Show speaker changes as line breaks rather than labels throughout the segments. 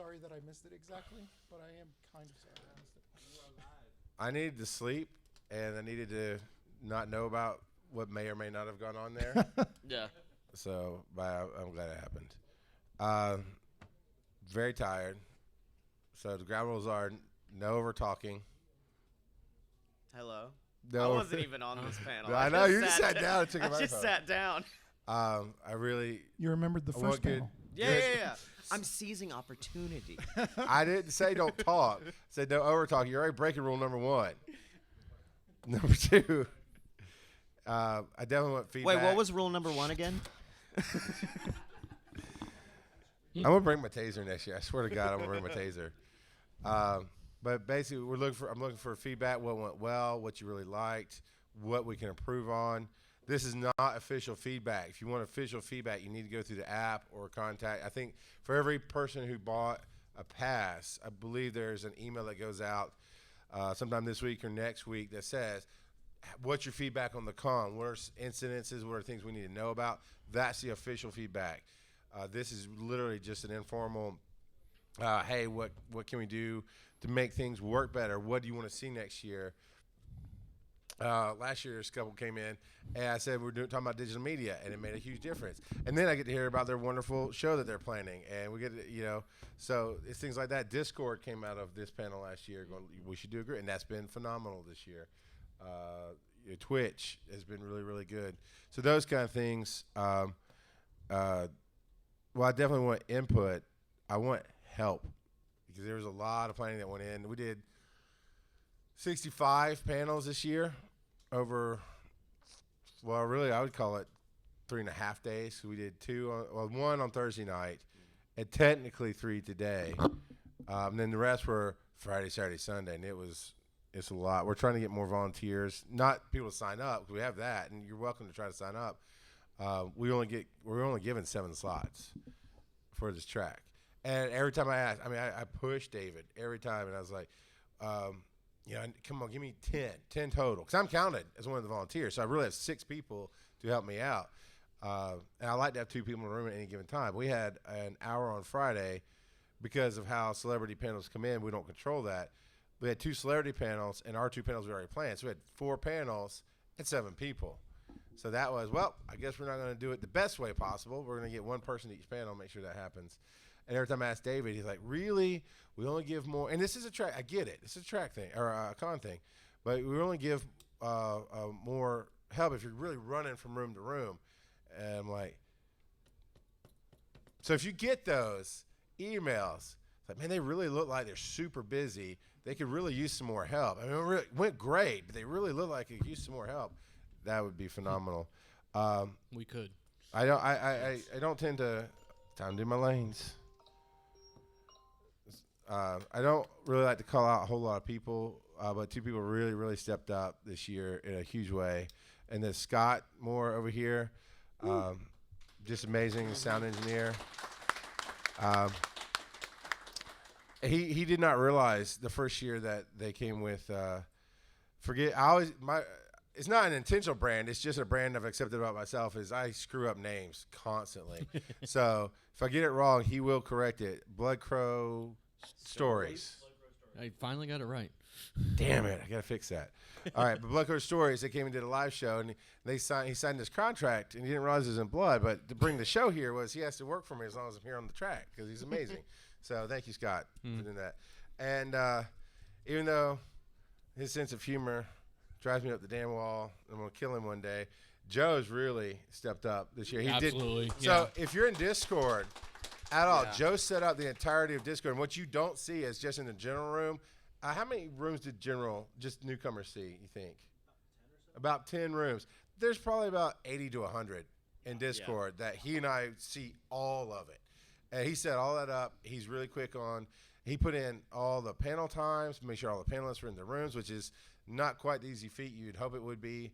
sorry that I missed it exactly, but I am kind of sorry I missed it.
I needed to sleep, and I needed to not know about what may or may not have gone on there.
Yeah.
So, but I'm glad it happened. Very tired. So the ground rules are no over talking.
Hello.
No,
I wasn't even on this panel.
I know you just sat down and took a
I just sat down.
I really.
You remembered the first panel.
Yeah. I'm seizing opportunity.
I didn't say don't talk. I said no over talking. You're already breaking rule number 1. Number 2. I definitely want feedback.
Wait, what was rule number 1 again?
I'm gonna bring my taser next year. I swear to God, I'm gonna bring my taser. But basically, I'm looking for feedback. What went well? What you really liked? What we can improve on? This is not official feedback. If you want official feedback, you need to go through the app or contact. I think for every person who bought a pass, I believe there's an email that goes out sometime this week or next week that says, what's your feedback on the con? What are incidences? What are things we need to know about? That's the official feedback. This is literally just an informal, hey, what can we do to make things work better? What do you want to see next year? Last year, this couple came in, and I said, we're talking about digital media, and it made a huge difference. And then I get to hear about their wonderful show that they're planning, and we get to, so it's things like that. Discord came out of this panel last year going, we should do a group, and that's been phenomenal this year. Twitch has been really, really good. So those kind of things. Well, I definitely want input. I want help because there was a lot of planning that went in. We did 65 panels this year over, well, really, I would call it 3.5 days. So we did one on Thursday night and technically 3 today. And then the rest were Friday, Saturday, Sunday, and it's a lot. We're trying to get more volunteers, not people to sign up, because we have that, and you're welcome to try to sign up. We're only given 7 slots for this track. And every time I ask, I push David every time, and I was like, come on, give me 10 total. Because I'm counted as one of the volunteers, so I really have 6 people to help me out. And I like to have 2 people in the room at any given time. We had an hour on Friday because of how celebrity panels come in. We don't control that. We had 2 celebrity panels, and our 2 panels we already planned. So we had 4 panels and 7 people. So that was, well, I guess we're not going to do it the best way possible. We're going to get 1 person to each panel, make sure that happens. And every time I ask David, he's like, really? We only give more. And this is a track. I get it. It's a track thing or a con thing. But we only give more help if you're really running from room to room. And I'm like, so if you get those emails, it's like, man, they really look like they're super busy. They could really use some more help. I mean, it really went great, but they really look like they could use some more help. That would be phenomenal.
We could.
I don't tend to time to do my lanes. I don't really like to call out a whole lot of people, but 2 people really, really stepped up this year in a huge way. And then Scott Moore over here, just amazing sound engineer. He did not realize the first year that they came with. It's not an intentional brand. It's just a brand I've accepted about myself. Is I screw up names constantly. So if I get it wrong, he will correct it. Blood Crow Stories.
I finally got it right.
Damn it! I gotta fix that. All right, but Blood Crow Stories. They came and did a live show, and he signed this contract, and he didn't realize it was in blood. But to bring the show here was he has to work for me as long as I'm here on the track because he's amazing. So thank you, Scott, for doing that. And even though his sense of humor drives me up the damn wall, I'm gonna kill him one day. Joe's really stepped up this year. He
Absolutely.
did. So if you're in Discord at all, Joe set up the entirety of Discord. And what you don't see is just in the general room. How many rooms did just newcomers see, you think? About 10 rooms. There's probably about 80 to 100 in Discord that he and I see all of it. And he set all that up. He's really quick on. He put in all the panel times, make sure all the panelists were in the rooms, which is not quite the easy feat you'd hope it would be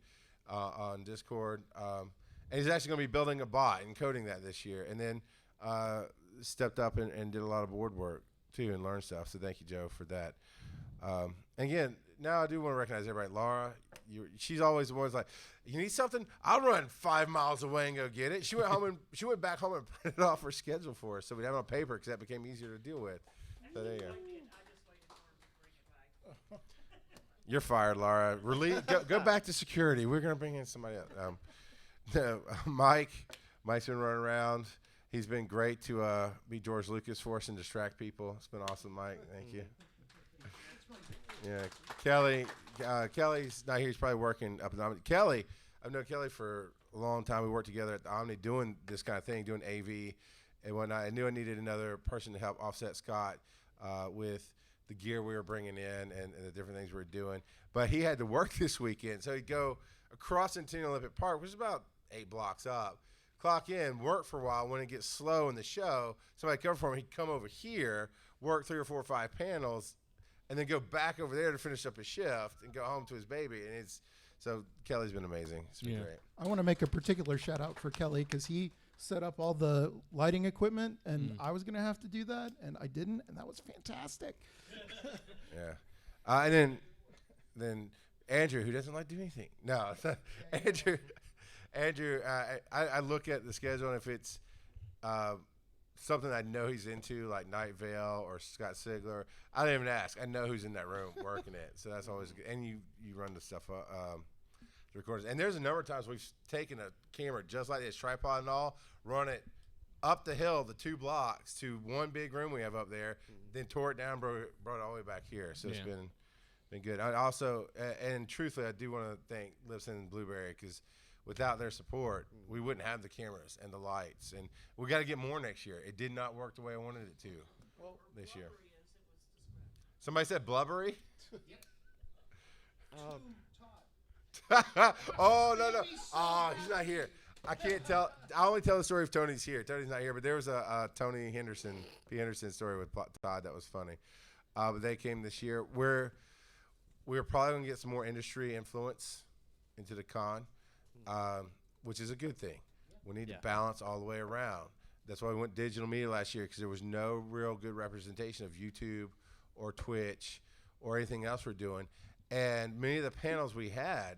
on Discord. And he's actually going to be building a bot and coding that this year. And then stepped up and did a lot of board work, too, and learned stuff. So thank you, Joe, for that. Again, now I do want to recognize everybody. Laura, she's always the one who's like, you need something? I'll run 5 miles away and go get it. She went back home and printed off her schedule for us so we'd have it on paper because that became easier to deal with. So there you go. You're fired, Laura. Go back to security. We're gonna bring in somebody else. Mike's been running around. He's been great to be George Lucas for us and distract people. It's been awesome, Mike. Thank you. Yeah, Kelly's not here. He's probably working up in the Omni. Kelly, I've known Kelly for a long time. We worked together at the Omni doing this kind of thing, doing AV and whatnot. I knew I needed another person to help offset Scott with the gear we were bringing in and the different things we were doing. But he had to work this weekend, so he'd go across Centennial Olympic Park, which is about 8 blocks up, clock in, work for a while. When it gets slow in the show, somebody cover for him. He'd come over here, work 3 or 4 or 5 panels, and then go back over there to finish up his shift and go home to his baby. And so Kelly's been amazing. It's been great.
I want to make a particular shout out for Kelly because he set up all the lighting equipment, and I was going to have to do that, and I didn't, and that was fantastic.
Yeah. And then Andrew, who doesn't like to do anything. No, Andrew, I look at the schedule, and if it's something I know he's into, like Night Vale or Scott Sigler, I don't even ask. I know who's in that room working it. So that's always good. And you run the stuff up, the recorders. And there's a number of times we've taken a camera just like this, tripod and all, run it up the hill, the 2 blocks to one big room we have up there, then tore it down, brought it all the way back here. So it's been good. I also, and truthfully, I do want to thank Lipson and Blueberry because without their support, we wouldn't have the cameras and the lights. And we got to get more next year. It did not work the way I wanted it to this year. Somebody said blubbery? Oh, no. Oh, he's not here. I can't tell. I only tell the story if Tony's here. Tony's not here, but there was a Tony Henderson, P. Henderson story with Todd that was funny. But they came this year. We're probably going to get some more industry influence into the con, which is a good thing. We need to balance all the way around. That's why we went digital media last year, because there was no real good representation of YouTube or Twitch or anything else we're doing. And many of the panels we had,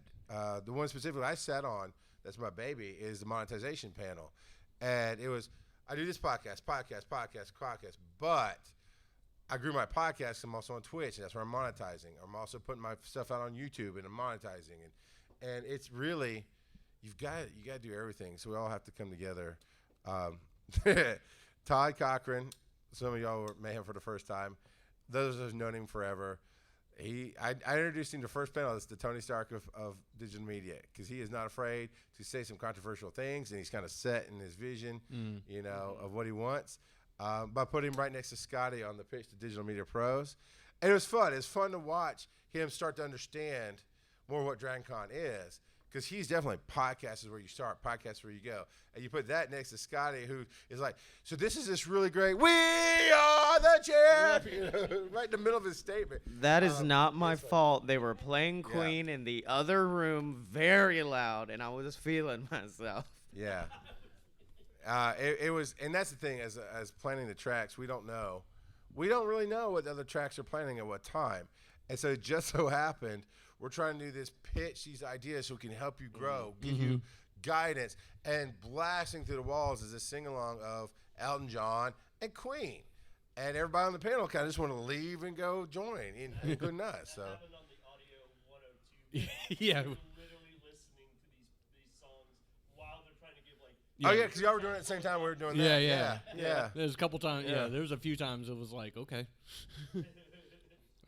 the one specifically I sat on, that's my baby, is the monetization panel. And it was, I do this podcast, but I grew my podcast. I'm also on Twitch, and that's where I'm monetizing. I'm also putting my stuff out on YouTube, and I'm monetizing. And it's really, you got to do everything. So we all have to come together. Todd Cochran, some of y'all may have for the first time. Those of us who've known him forever. I introduced him to first panel as the Tony Stark of digital media, because he is not afraid to say some controversial things, and he's kind of set in his vision, of what he wants. By putting him right next to Scotty on the pitch to Digital Media Pros. And it was fun. It's fun to watch him start to understand more what DragonCon is, because he's definitely podcast is where you start, podcast is where you go. And you put that next to Scotty, who is like, so this is this really great, we are the champion, right in the middle of his statement.
That is not my fault. They were playing Queen in the other room very loud, and I was feeling myself.
Yeah. It was, and that's the thing, as planning the tracks, we don't know. We don't really know what the other tracks are planning at what time. And so it just so happened, we're trying to do this pitch, these ideas so we can help you grow, give you guidance, and blasting through the walls is a sing-along of Elton John and Queen. And everybody on the panel kind of just want to leave and go join and go nuts. So.
Happened on the audio 102.
Yeah.
They were literally listening to these songs while they're trying to give like.
Oh yeah, because y'all were doing it at the same time we were doing that. Yeah.
There's a couple times.
Yeah.
There was a few times it was like, okay.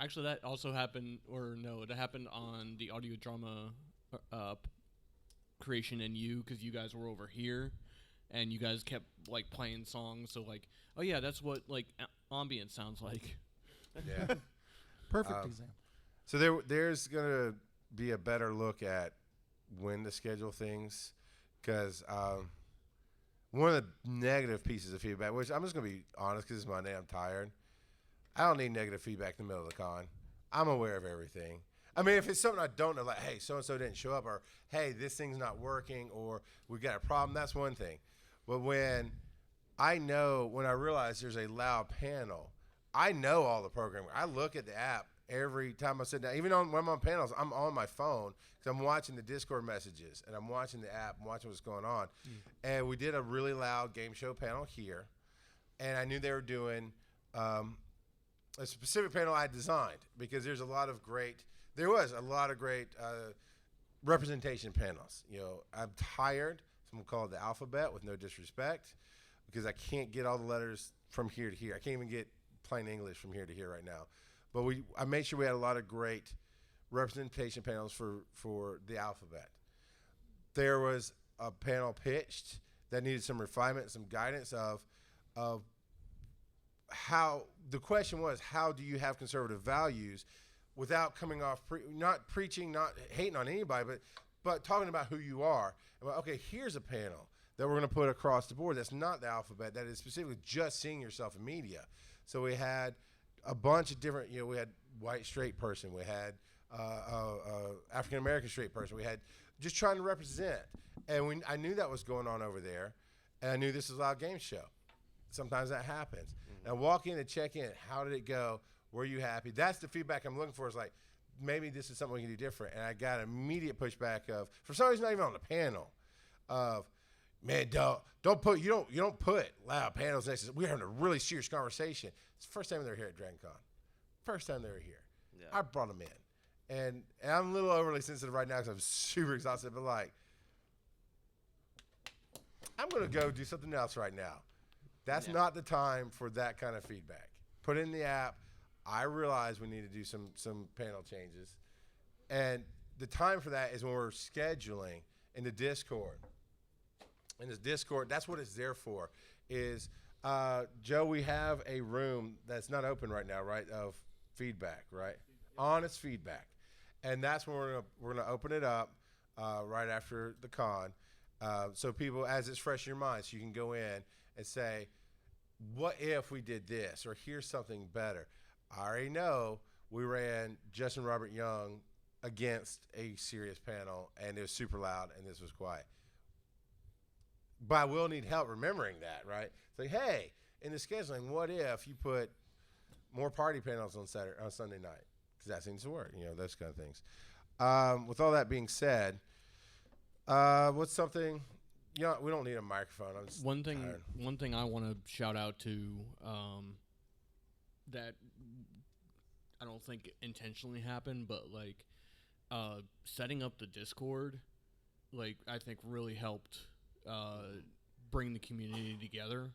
Actually, that also happened, it happened on the audio drama creation and because you guys were over here, and you guys kept like playing songs. So like, oh yeah, that's what like ambient sounds like.
Yeah.
Perfect example.
So there's gonna be a better look at when to schedule things, because one of the negative pieces of feedback, which I'm just going to be honest because it's Monday, I'm tired. I don't need negative feedback in the middle of the con. I'm aware of everything. I mean, if it's something I don't know, like, hey, so-and-so didn't show up, or, hey, this thing's not working, or we got a problem, that's one thing. But when I realize there's a loud panel, I know all the programming. I look at the app every time I sit down. Even when I'm on panels, I'm on my phone because I'm watching the Discord messages, and I'm watching the app, and watching what's going on. And we did a really loud game show panel here, and I knew they were doing a specific panel I designed because there was a lot of great representation panels. You know, I'm tired. Someone call it the alphabet with no disrespect because I can't get all the letters from here to here. I can't even get plain English from here to here right now. But I made sure we had a lot of great representation panels for the alphabet. There was a panel pitched that needed some refinement, some guidance of how the question was, how do you have conservative values without coming off not preaching, not hating on anybody, but talking about who you are. Well, okay, here's a panel that we're going to put across the board that's not the alphabet, that is specifically just seeing yourself in media. So we had a bunch of different, we had white straight person, we had African American straight person, we had just trying to represent. And I knew that was going on over there, and I knew this was a live game show. Sometimes that happens. Mm-hmm. And walk in and check in. How did it go? Were you happy? That's the feedback I'm looking for, is like, maybe this is something we can do different. And I got immediate pushback of, for some reason, not even on the panel, of, man, don't put loud panels next to us. We're having a really serious conversation. It's the first time they're here at DragonCon. First time they were here. Yeah. I brought them in. And I'm a little overly sensitive right now because I'm super exhausted, but like, I'm going to go do something else right now. That's not the time for that kind of feedback. Put it in the app. I realize we need to do some panel changes. And the time for that is when we're scheduling in the Discord. In this Discord, that's what it's there for, is, Joe, we have a room that's not open right now, right, of feedback, right? Honest feedback. And that's when we're gonna open it up right after the con. So people, as it's fresh in your mind, so you can go in and say, what if we did this? Or here's something better. I already know we ran Justin Robert Young against a serious panel, and it was super loud, and this was quiet. But I will need help remembering that, right? It's like, hey, in the scheduling, what if you put more party panels on Sunday night? Because that seems to work, those kind of things. With all that being said, what's something? We don't need a microphone. I'm just tired.
One thing I want to shout out to that I don't think intentionally happened, but like setting up the Discord, like I think really helped bring the community together.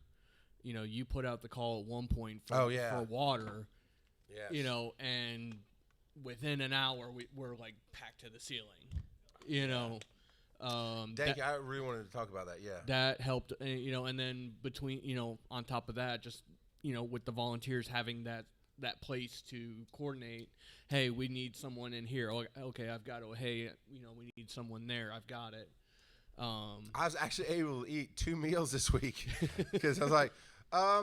You put out the call at one point for water.
Yes.
And within an hour we're like packed to the ceiling.
Thank you. I really wanted to talk about that. Yeah,
that helped. And then between on top of that, just with the volunteers having that place to coordinate. Hey, we need someone in here. Okay, I've got it. Hey, we need someone there. I've got it.
I was actually able to eat 2 meals this week because I was like,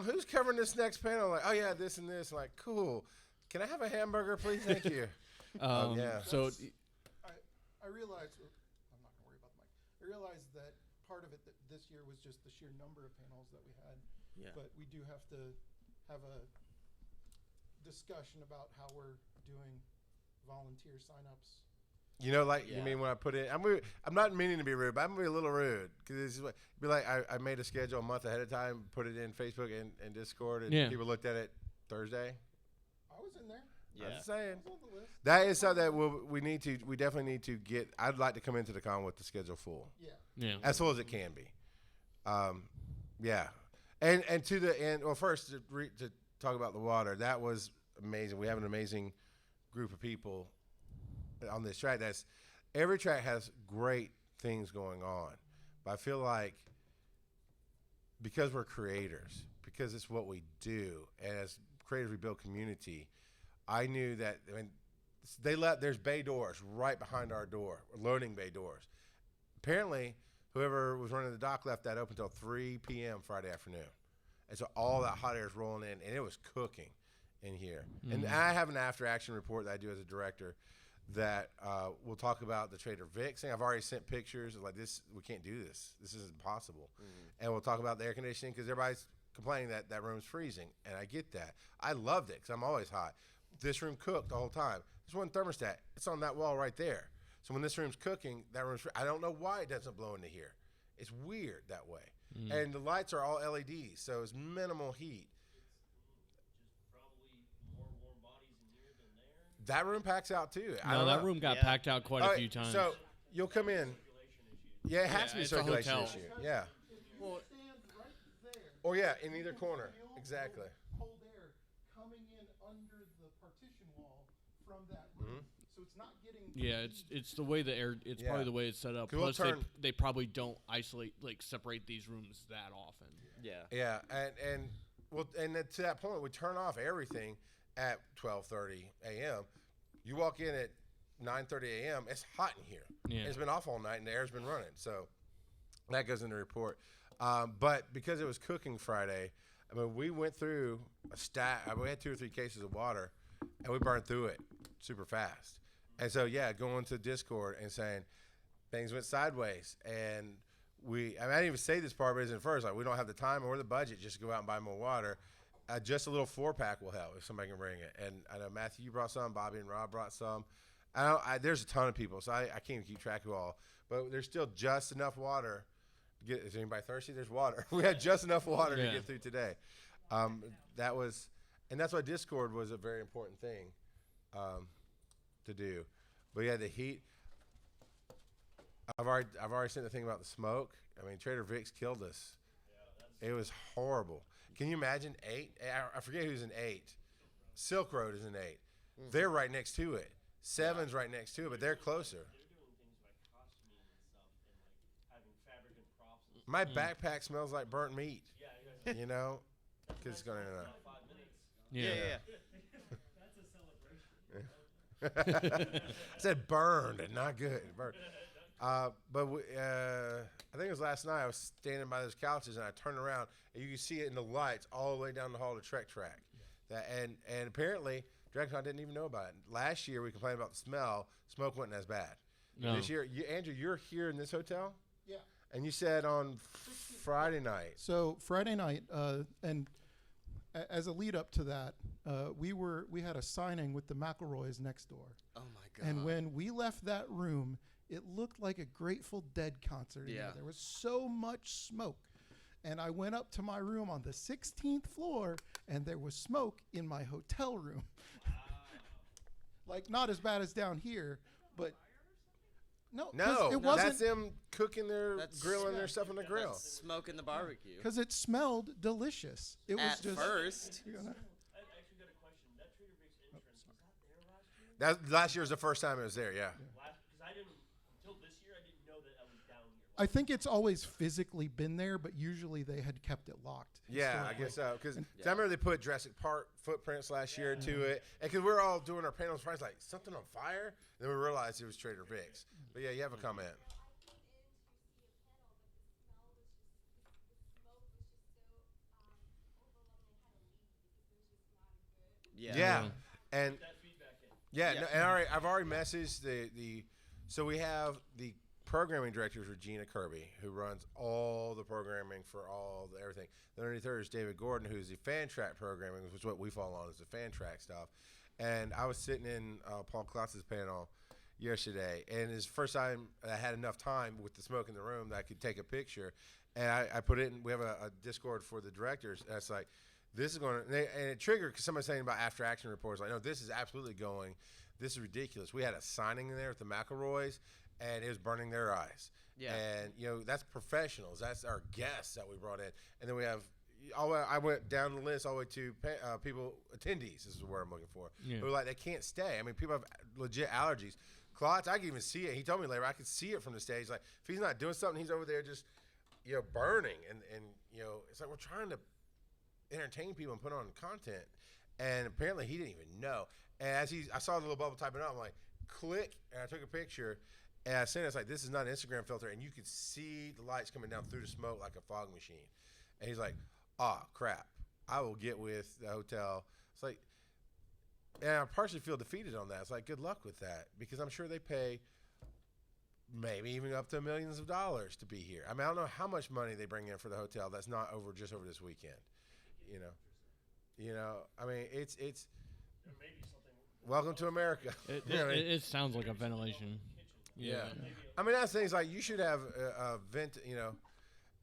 who's covering this next panel? I'm like, oh yeah, this and this. I'm like, cool. Can I have a hamburger, please? Thank you. Yeah.
So
I realized. I'm not gonna worry about the mic. I realized that part of it this year was just the sheer number of panels that we had. Yeah. But we do have to have a discussion about how we're doing volunteer signups.
You mean when I put in, I'm not meaning to be rude, but I'm going to be a little rude because it'd be like I made a schedule a month ahead of time, put it in Facebook and Discord, and people looked at it Thursday.
I was in there.
Yeah. I'm just saying. I was on the list. That is something that we definitely need to get. I'd like to come into the con with the schedule full.
Yeah.
As full as it can be. Yeah. And to the end, well, first to talk about the water, that was amazing. We have an amazing group of people on this track. Every track has great things going on, but I feel like because we're creators, because it's what we do, and as creators we build community. I knew that there's bay doors right behind our door, loading bay doors. Apparently, whoever was running the dock left that open until 3 p.m. Friday afternoon. And so all that hot air is rolling in, and it was cooking in here. Mm-hmm. And I have an after-action report that I do as a director that we'll talk about the Trader Vic's thing. I've already sent pictures of like this. We can't do this. This is impossible. Mm-hmm. And we'll talk about the air conditioning because everybody's complaining that room's freezing, and I get that. I loved it because I'm always hot. This room cooked the whole time. There's one thermostat. It's on that wall right there. So when this room's cooking, that room's I don't know why it doesn't blow into here. It's weird that way. Mm. And the lights are all LEDs, so it's minimal heat.
It's just probably more
that room packs out too. I
No,
don't
that
know.
room got
Yeah.
packed out quite
All
a
right,
few times.
So you'll come in. Yeah, it has to be a
it's a
circulation
hotel.
issue. Yeah.
You stand right there.
Oh yeah, in either corner.
Feel
Exactly.
the cold air coming in under the partition wall from that room. So it's not getting.
Yeah, it's the way the air. It's
Yeah.
probably the way it's set up.
'Cause we'll
Plus,
turn-
they probably don't isolate, like separate these rooms that often.
Yeah.
Yeah, and well, and then to that point, we turn off everything at 12:30 a.m. You walk in at 9:30 a.m. It's hot in here.
Yeah.
It's been off all night, and the air's been running. So that goes in the report. But because it was cooking Friday, I mean, we went through a stack. We had 2 or 3 cases of water, and we burned through it super fast. And so, yeah, going to Discord and saying things went sideways. And I didn't even say this part, but it's in first. Like, we don't have the time or the budget just to go out and buy more water. Just a little 4-pack will help if somebody can bring it. And I know, Matthew, you brought some. Bobby and Rob brought some. There's a ton of people, so I can't even keep track of all. But there's still just enough water. Is anybody thirsty? There's water. We had just enough water to get through today. That's why Discord was a very important thing to do. But yeah, the heat. I've already seen the thing about the smoke. I mean, Trader Vic's killed us. It was horrible. Can you imagine 8? I forget who's in 8. Silk Road is in 8. They're right next to it. 7's right next to it, but they're closer. My backpack smells like burnt meat. You know, because it's going in and out.
Yeah.
I said burned and not good. Burned. But I think it was last night. I was standing by those couches and I turned around and you could see it in the lights all the way down the hall to Trek Track. And apparently, DirectCon didn't even know about it. Last year we complained about the smell. Smoke wasn't as bad.
No.
This year, Andrew, you're here in this hotel,
Yeah.
and you said on Friday night.
So Friday night, and as a lead up to that, we had a signing with the McElroys next door.
Oh my god.
And when we left that room, it looked like a Grateful Dead concert. in
Yeah.
There was so much smoke. And I went up to my room on the 16th floor, and there was smoke in my hotel room. Like, not as bad as down here, but no, 'cause
No,
it wasn't,
that's them cooking their,
That's-
grilling their stuff on the grill.
Smoking the barbecue.
because it smelled delicious. It was
At
just
first.
you know,
I actually got a question. That Trader Vic's entrance, was that there last year?
Last year was the first time it was there, yeah.
Because I didn't, until this year, I didn't know that I was down here.
I think it's always physically been there, but usually they had kept it locked.
Yeah, I
historically.
guess so. Because I remember they put Jurassic Park footprints last year to it. And because we're all doing our panels, Fridays, like, something on fire? And then we realized it was Trader Vic's. But yeah, you have a comment.
Yeah.
Yeah. And
That feedback in.
yeah,
Yeah.
no, and I've already messaged the so we have the programming director is Regina Kirby, who runs all the programming for all the everything. Then underneath her is David Gordon, who's the fan track programming, which is what we fall on, is the fan track stuff. And I was sitting in Paul Klotz's panel yesterday, and it's the first time I had enough time with the smoke in the room that I could take a picture. And I put it in, we have a Discord for the directors, and it's like, this is going to, and it triggered because somebody's saying about after action reports, like, no, this is absolutely going, this is ridiculous. We had a signing in there with the McElroys, and it was burning their eyes.
Yeah.
And, you know, that's professionals. That's our guests that we brought in. And then we have, I went down the list all the way to people, attendees, this is the word I'm looking for,
Yeah.
who are like, they can't stay. I mean, people have legit allergies. Klotz, I can even see it. He told me later, I could see it from the stage. Like, if he's not doing something, he's over there just, you know, burning. And you know, it's like we're trying to entertain people and put on content. And apparently he didn't even know. And as I saw the little bubble typing up, I'm like, click, and I took a picture. And I sent it, it's like, this is not an Instagram filter. And you could see the lights coming down through the smoke like a fog machine. And he's like, crap. I will get with the hotel. It's like, and I partially feel defeated on that. It's like, good luck with that. Because I'm sure they pay maybe even up to millions of dollars to be here. I mean, I don't know how much money they bring in for the hotel that's not just over this weekend. You know, I mean, it's
There may be something.
welcome to America.
It,
You know what I mean?
it sounds like a ventilation.
Yeah.
Yeah.
I mean, that's things like you should have a vent, you know,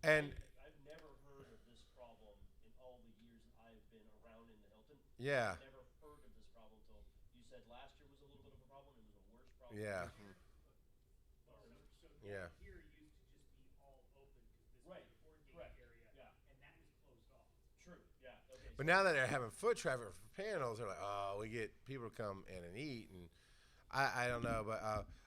and
I've never heard of this problem in all the years I've been around in the Hilton.
yeah,
I've never heard of this problem until you said last year was problem.
Yeah.
So
Yeah.
Here used to just be all open because this
Right,
was the board game
correct,
area,
yeah.
and that was closed off.
True. Yeah. Okay.
But now that they're having foot traffic for panels, they're like, oh, we get people to come in and eat. And I don't know, but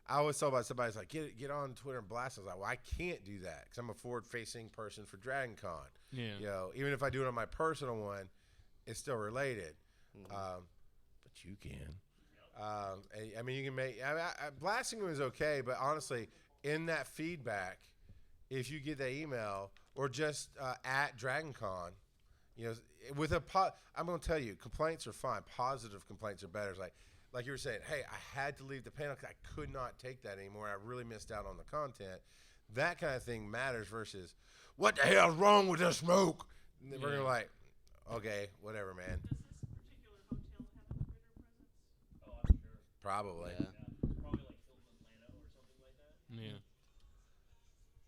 I always saw about somebody's like, get on Twitter and blast. I was like, well, I can't do that because I'm a forward-facing person for Dragon Con.
Yeah.
You know, even if I do it on my personal one, it's still related. But you can. I mean, you can make. Blasting was okay, but honestly, in that feedback, if you get that email or just at Dragon Con, you know, with I'm going to tell you, complaints are fine. Positive complaints are better. It's like you were saying, hey, I had to leave the panel because I could not take that anymore. I really missed out on the content. That kind of thing matters versus, what the hell's wrong with the smoke? And we're going to like, okay, whatever, man.
Does this particular hotel have a Twitter presence?
Oh, I'm sure.
Probably.
Yeah.
Yeah. It's probably like Hilton Atlanta or something like that.
Yeah.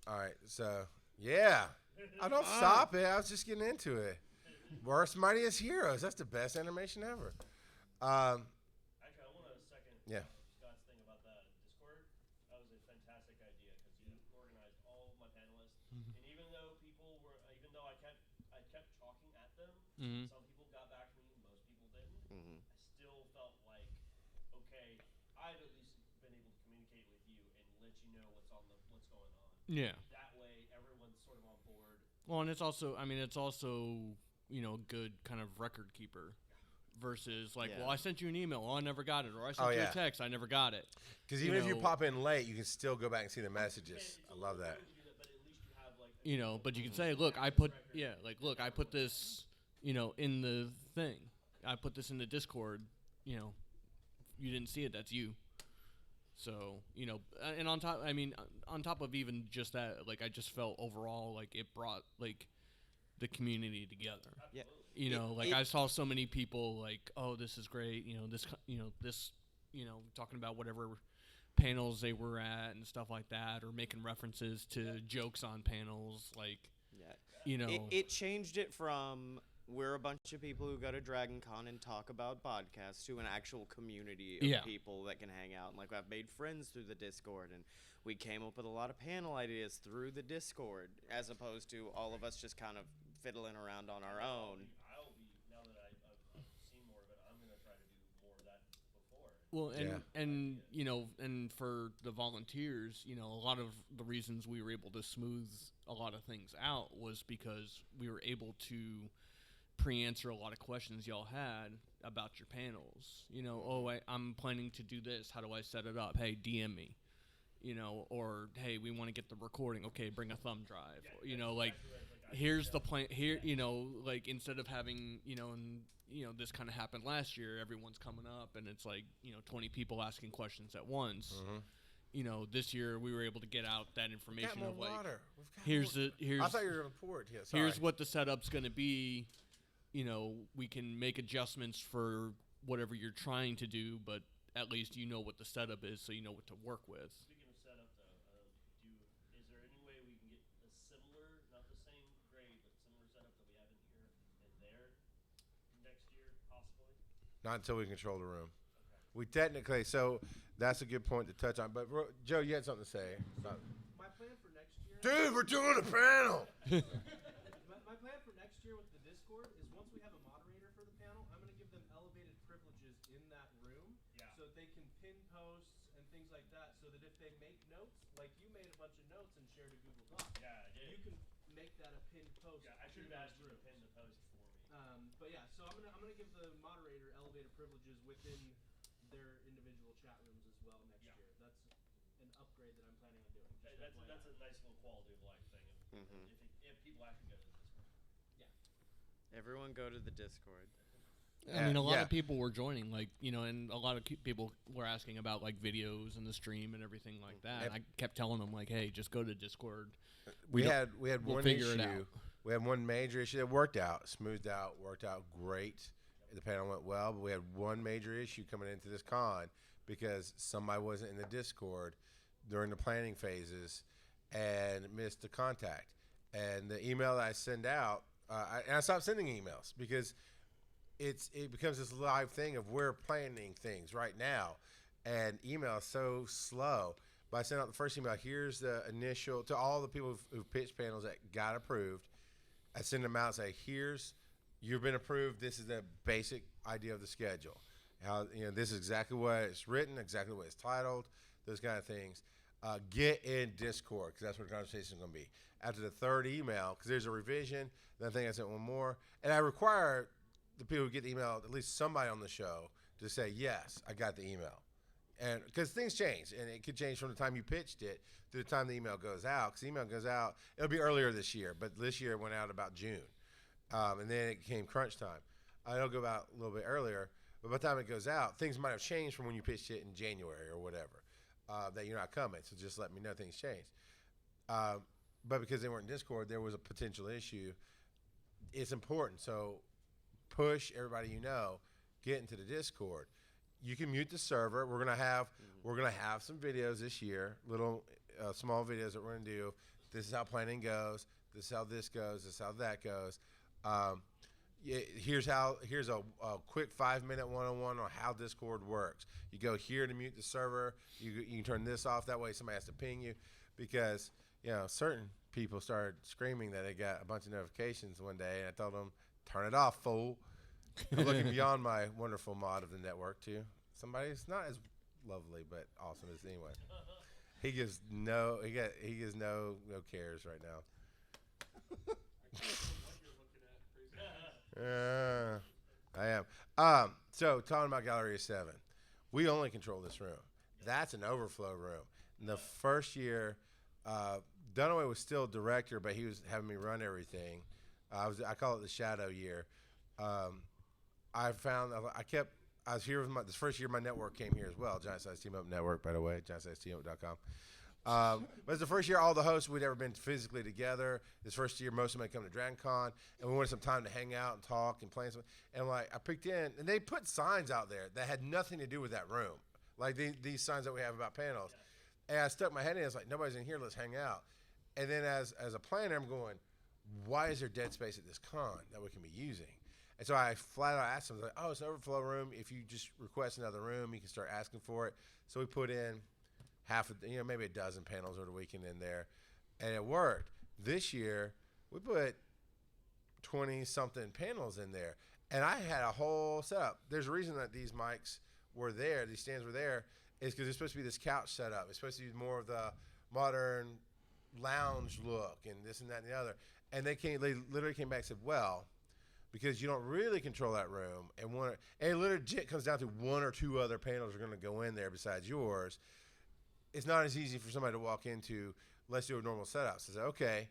All right, so, yeah. I don't stop it. I was just getting into it. Worst Mightiest Heroes. That's the best animation ever.
Actually, I want to second
Yeah.
Scott's thing about the Discord. That was a fantastic idea because you organized all of my panelists, and even though I kept talking at them,
Mhm.
some people got back to me, most people didn't.
Mhm.
I still felt like, okay, I'd at least been able to communicate with you and let you know what's going on.
Yeah.
That way, everyone's sort of on board.
Well, and it's also, you know, good kind of record keeper versus like,
Yeah.
well, I sent you an email, oh, I never got it, or I sent you
yeah.
a text, I never got it.
Because
You
even if you
know-
pop in late, you can still go back and see the messages.
It's
I
a
love
little
that.
weird to do that, but at least you have like
You know, but you can say, look, I put this, you know, in the thing. I put this in the Discord. You know, you didn't see it. That's you. So, you know, and on top of even just that, like, I just felt overall like it brought like the community together.
Yeah.
You know, like
it-
I saw so many people like, oh, this is great. You know, talking about whatever panels they were at and stuff like that, or making references to jokes on panels, like,
Yeah.
you know,
It changed it from we're a bunch of people who go to Dragon Con and talk about podcasts to an actual community of
Yeah.
people that can hang out. And like I've made friends through the Discord, and we came up with a lot of panel ideas through the Discord, as opposed to all of us just kind of fiddling around on our own.
I'll be now that I've seen more of it. I'm gonna try to do more of that before.
well,
Yeah.
and you know, and for the volunteers, you know, a lot of the reasons we were able to smooth a lot of things out was because we were able to pre-answer a lot of questions y'all had about your panels. You know, oh, I'm planning to do this. How do I set it up? Hey, DM me. You know, or hey, we want to get the recording. Okay, bring a thumb drive. You know, like here's the plan. Here, you know, like instead of having, you know, and you know, this kind of happened last year. Everyone's coming up, and it's like, you know, 20 people asking questions at once. You know, this year we were able to get out that information
Got
of
more
like,
water. We've got
here's
more.
the here's
I thought you were going to pour it. Yeah, sorry.
here's what the setup's going to be. You know, we can make adjustments for whatever you're trying to do, but at least you know what the setup is, so you know what to work with.
Speaking of setup, though, is there any way we can get a similar, not the same grade, but similar setup that we have in here and there next year, possibly?
Not until we control the room. We technically, so that's a good point to touch on. But Joe, you had something to say about.
My plan for next year.
Dude, we're doing a panel.
My plan for next year with the Discord is once we have a moderator for the panel, I'm going to give them elevated privileges in that room,
Yeah.
so that they can pin posts and things like that. So that if they make notes, like you made a bunch of notes and shared a Google Doc,
Yeah, I did.
you can make that a pinned post.
Yeah, I should
in
have
those
asked you to
rooms.
pin the post for me.
But yeah, so I'm gonna give the moderator elevated privileges within their individual chat rooms as well next
Yeah.
year. That's an upgrade that I'm planning on doing. just
That's
FYI.
a nice little quality of life thing if people actually go to the Discord.
Everyone go to the Discord.
I mean, a lot
Yeah.
of people were joining, like, you know, and a lot of people were asking about like videos and the stream and everything like that. And I kept telling them like, hey, just go to Discord.
We
don't-
had
we'll
one
figure it
issue.
out.
We had one major issue that worked out, smoothed out, worked out great. The panel went well, but we had one major issue coming into this con because somebody wasn't in the Discord during the planning phases and missed the contact. And the email that I send out, I stopped sending emails because it becomes this live thing of we're planning things right now. and email is so slow. But I sent out the first email. Here's the initial to all the people who pitched panels that got approved. I send them out and say, you've been approved. This is the basic idea of the schedule. How, this is exactly what it's written, exactly what it's titled, those kind of things. Get in Discord, because that's where the conversation is going to be. After the third email, because there's a revision, then I think I sent one more. And I require the people who get the email, at least somebody on the show, to say, yes, I got the email. And because things change, and it could change from the time you pitched it to the time the email goes out. Because the email goes out, it'll be earlier this year, but this year it went out about June. And then it came crunch time. It'll go out a little bit earlier, but by the time it goes out, things might have changed from when you pitched it in January or whatever, that you're not coming. So just let me know things changed. But because they weren't in Discord, there was a potential issue. It's important. So push everybody get into the Discord. You can mute the server. We're gonna have some videos this year, little small videos that we're gonna do. This is how planning goes. This is how this goes. This is how that goes. Here's a quick 5-minute one-on-one on how Discord works. You go here to mute the server. You can turn this off. That way somebody has to ping you, because certain people started screaming that they got a bunch of notifications one day, and I told them, turn it off, fool. I'm looking beyond my wonderful mod of the network too. Somebody's not as lovely but awesome as anyway. He gives no cares right now. I am. So talking about Galleria 7, we only control this room. That's an overflow room. In the first year, Dunaway was still director, but he was having me run everything. I call it the shadow year. I was here with this first year. My network came here as well. Giant Size Team Up Network, by the way, giantsizeteamup.com. But it's the first year all the hosts we'd ever been physically together. This first year, most of them had come to DragonCon, and we wanted some time to hang out and talk and play. And I picked in, and they put signs out there that had nothing to do with that room, like these signs that we have about panels. And I stuck my head in. It's like, nobody's in here. Let's hang out. And then as a planner, I'm going, why is there dead space at this con that we can be using? And so I flat out asked them, like, it's an overflow room. If you just request another room, you can start asking for it. So we put in maybe a dozen panels over the weekend in there, and it worked. This year, we put 20-something panels in there, and I had a whole setup. There's a reason that these mics were there, these stands were there, is because it's supposed to be this couch setup. It's supposed to be more of the modern lounge look and this and that and the other. And they literally came back and said, well, because you don't really control that room, and it literally comes down to one or two other panels are going to go in there besides yours. It's not as easy for somebody to walk into, let's do a normal setup. So I said, okay,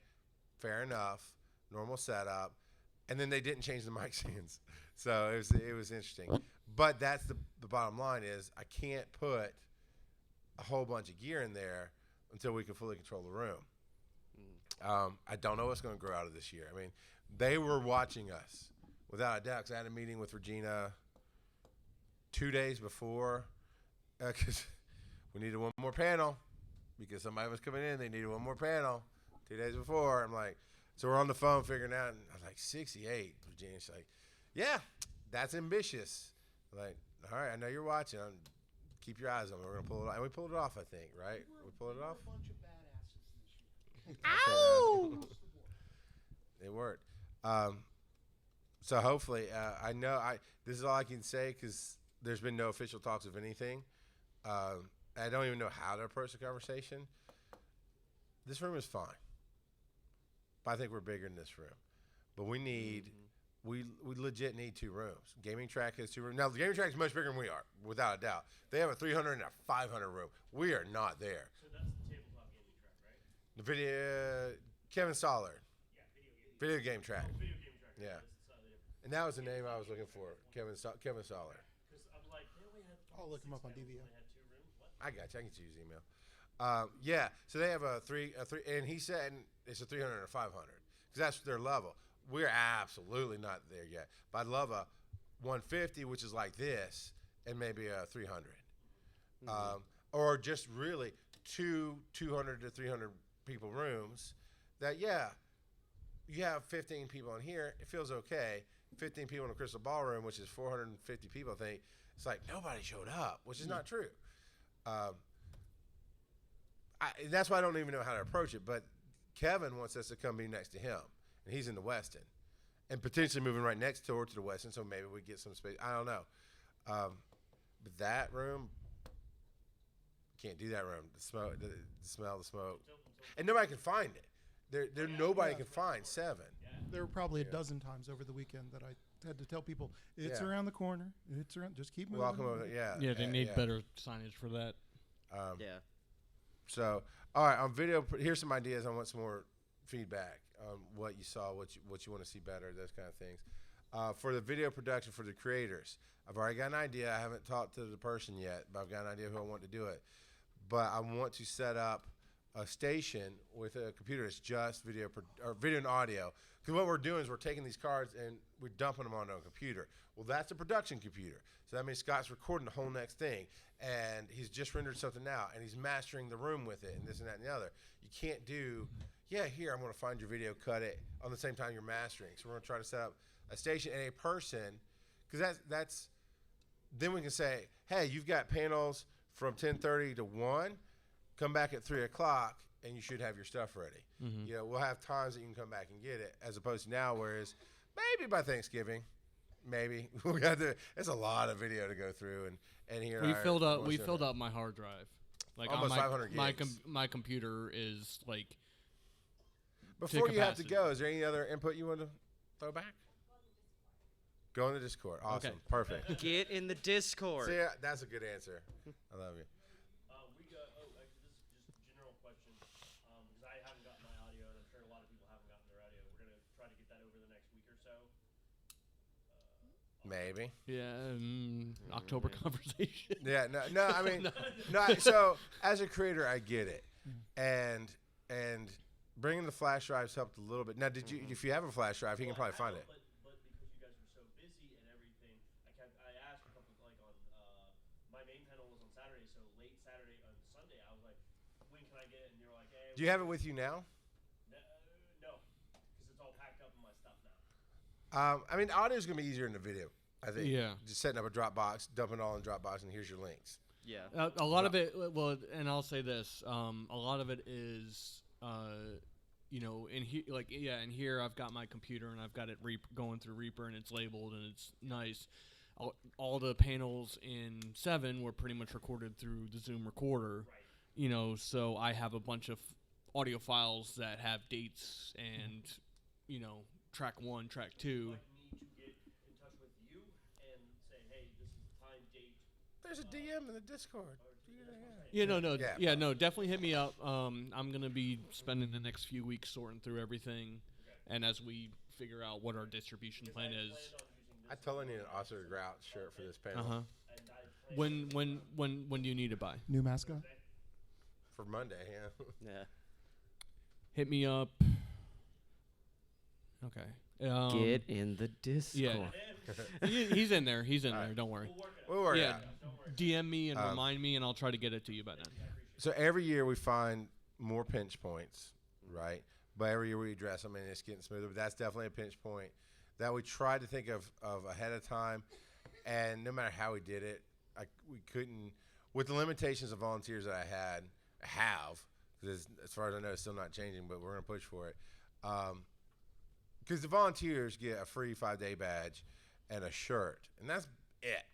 fair enough, normal setup. And then they didn't change the mic stands. So it was interesting. But that's the bottom line is I can't put a whole bunch of gear in there until we can fully control the room. I don't know what's going to grow out of this year. I mean, they were watching us without a doubt, because I had a meeting with Regina 2 days before, because we needed one more panel, because somebody was coming in. They needed one more panel 2 days before. I'm like, so we're on the phone figuring out, and I'm like, 68. Regina's like, yeah, that's ambitious. I'm like, all right, I know you're watching. Keep your eyes on me. We're going to pull it off. And we pulled it off, I think, right? We pulled it off?
A bunch of badasses this year.
Ow! It worked. So hopefully, I know this is all I can say, because there's been no official talks of anything. I don't even know how to approach the conversation. This room is fine, but I think we're bigger than this room. But we legit need 2 rooms. Gaming Track has 2 rooms. Now, the Gaming Track is much bigger than we are, without a doubt. They have a 300 and a 500 room. We are not there.
So that's the tabletop gaming track, right?
The video, Kevin Sollard.
Yeah,
Video Game Track.
Oh, video game track.
Yeah.
That's slightly different.
And that was the name I was looking for, Kevin Sollard.
Because I'm like, they only had.
I'll look 'em up on
6
DVO.
panels, they had 2 rooms. What?
I got you. I can use email. Yeah. So they have a three, and he said it's a 300 or 500, because that's their level. We're absolutely not there yet. But I'd love a 150, which is like this, and maybe a 300, or just really 200 to 300 people rooms. That you have 15 people in here. It feels okay. 15 people in a crystal ballroom, which is 450 people. I think it's like nobody showed up, which is not true. That's why I don't even know how to approach it. But Kevin wants us to come be next to him, and he's in the Westin, and potentially moving right next door to the Westin, so maybe we get some space. I don't know. But that room, can't do that room. The smoke, the smell, the smoke, and nobody can find it. There nobody can find 7.
There were probably a dozen times over the weekend that I had to tell people, it's around the corner. It's around. Just keep moving.
Welcome over. Yeah.
Yeah, they need better signage for that.
Yeah.
So, all right, on video, here's some ideas. I want some more feedback on what you saw, what you want to see better, those kind of things. For the video production for the creators, I've already got an idea. I haven't talked to the person yet, but I've got an idea who I want to do it. But I want to set up a station with a computer that's just video and audio. Because what we're doing is we're taking these cards and we're dumping them onto a computer. Well, that's a production computer. So that means Scott's recording the whole next thing, and he's just rendered something out, and he's mastering the room with it, and this and that and the other. You can't do, here, I'm going to find your video, cut it, on the same time you're mastering. So we're going to try to set up a station and a person, because that's then we can say, hey, you've got panels from 10:30 to 1, come back at 3 o'clock, and you should have your stuff ready.
Mm-hmm.
You know, we'll have times that you can come back and get it, as opposed to now, whereas maybe by Thanksgiving, maybe we got to. It's a lot of video to go through, and here
We filled up my hard drive. Like
almost
on my,
500 gigs.
My computer is like.
Before you have to
capacity.
go, is there any other input you want to throw back? Go in the Discord. Awesome.
Okay.
Perfect.
Get in the Discord.
See, that's a good answer. I love you.
We got. Oh, actually, this is just a general question. Because I haven't gotten my audio, and I'm sure a lot of people haven't gotten their audio. We're gonna try to get that over the next week or so.
Maybe.
Yeah, October conversation.
Yeah. No. I mean, no. So as a creator, I get it, and bringing the flash drives helped a little bit. Now, did you? If you have a flash drive, he can probably find it.
But because you guys were so busy and everything, I asked a couple like on my main panel was on Saturday, so late Saturday on Sunday, I was like, when can I get it? And you're like, hey.
Do you have it with you now?
No, because it's all packed up in my stuff now.
I mean, audio is gonna be easier than the video. I think.
Yeah.
Just setting up a Dropbox, dumping it all in Dropbox, and here's your links.
Yeah.
A lot of it, well, and I'll say this, a lot of it is, in here I've got my computer and I've got it going through Reaper and it's labeled and it's nice. All the panels in 7 were pretty much recorded through the Zoom recorder, so I have a bunch of audio files that have dates and, track 1, track 2.
Like me to get in touch with you and say, hey, this is the time, date.
There's a DM in the Discord.
No, definitely hit me up. I'm gonna be spending the next few weeks sorting through everything, and as we figure out what our distribution plan is.
I totally need an Oscar Grout shirt for this panel.
When do you need it by?
New mascot.
For Monday, yeah.
Yeah.
Hit me up. Okay.
Get in the Discord.
Yeah. He's in there. He's in there. Don't worry.
We'll work it
Yeah.
out.
DM me and remind me, and I'll try to get it to you by then.
So every year we find more pinch points, right? But every year we address them, and it's getting smoother. But that's definitely a pinch point that we tried to think of ahead of time. And no matter how we did it, we couldn't, with the limitations of volunteers that I have, because as far as I know, it's still not changing, but we're going to push for it. Because the volunteers get a free 5-day badge and a shirt, and that's it,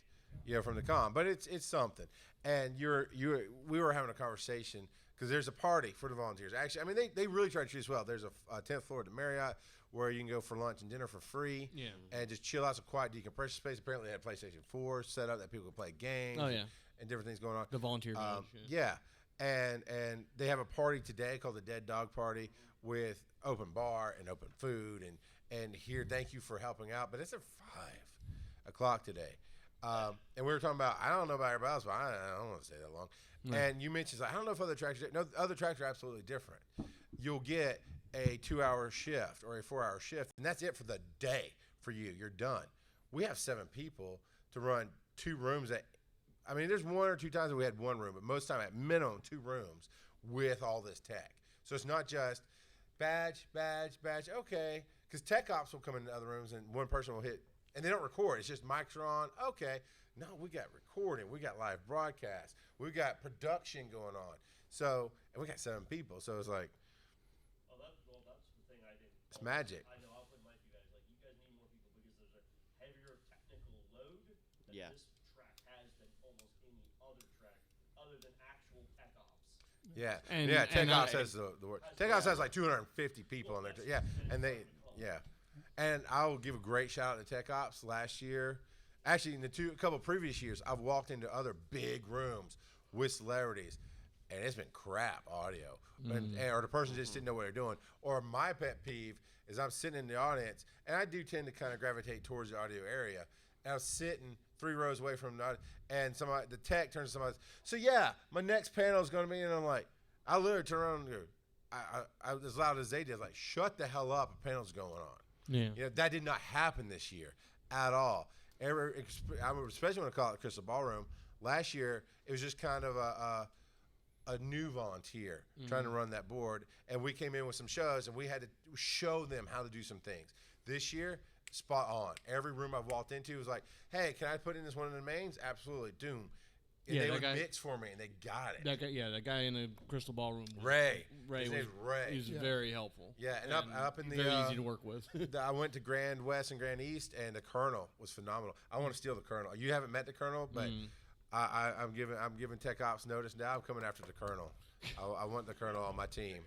from the con. But it's something. And we were having a conversation because there's a party for the volunteers. Actually, I mean, they really try to treat us well. There's a 10th floor at the Marriott where you can go for lunch and dinner for free.
Yeah.
And just chill out, some quiet decompression space. Apparently, they had PlayStation 4 set up that people could play games.
Oh, yeah.
And different things going on.
The volunteer village.
Yeah. And they have a party today called the Dead Dog Party with open bar and open food and here, thank you for helping out. But it's at 5 o'clock today. And we were talking about, I don't know about everybody else, but I don't want to stay that long.
No.
And you mentioned, I don't know if other tracks, no, other tracks are absolutely different. You'll get a 2-hour shift or a 4-hour shift, and that's it for the day for you. You're done. We have 7 people to run 2 rooms there's 1 or 2 times that we had 1 room, but most time at minimum 2 rooms with all this tech. So it's not just badge, okay, because tech ops will come into other rooms and one person will hit, and they don't record. It's just mics are on. Okay, No, we got recording, we got live broadcast, we got production going on. So, and we got 7 people. So it's like,
That's the thing I did.
it's magic.
I know. I'll put my few guys. Like, you guys need more people because there's a heavier technical load that
Yeah.
this track has than almost any other track, other than actual tech ops.
Yeah,
And-
Tech
and
Ops
I-
has the word. Tech Ops has like 250 people on there. Yeah, and they, yeah, and I'll give a great shout out to Tech Ops. Last year, actually, in a couple previous years, I've walked into other big rooms with celebrities, and it's been crap audio, or the person just didn't know what they're doing. Or my pet peeve is I'm sitting in the audience, and I do tend to kind of gravitate towards the audio area. And I was sitting 3 rows away from the audience, and the tech turns to somebody. So yeah, my next panel is going to be, and I'm like, I literally turn around and go, I as loud as they did, like, shut the hell up, a panel's going on.
Yeah.
You know, that did not happen this year at all. I remember, especially when I call it Crystal Ballroom. Last year, it was just kind of a new volunteer trying to run that board, and we came in with some shows, and we had to show them how to do some things. This year, spot on. Every room I've walked into was like, hey, can I put in this one of the mains? Absolutely. Doom. And
Yeah,
they
that
would
guy-
mix for me, and they got it.
That guy in the crystal ballroom.
Ray.
Ray
His
was,
name's Ray.
He was very helpful.
Yeah, and up in the
very easy to work with.
I went to Grand West and Grand East, and the Colonel was phenomenal. I want to steal the Colonel. You haven't met the Colonel, but I'm giving Tech Ops notice now. I'm coming after the Colonel. I want the Colonel on my team.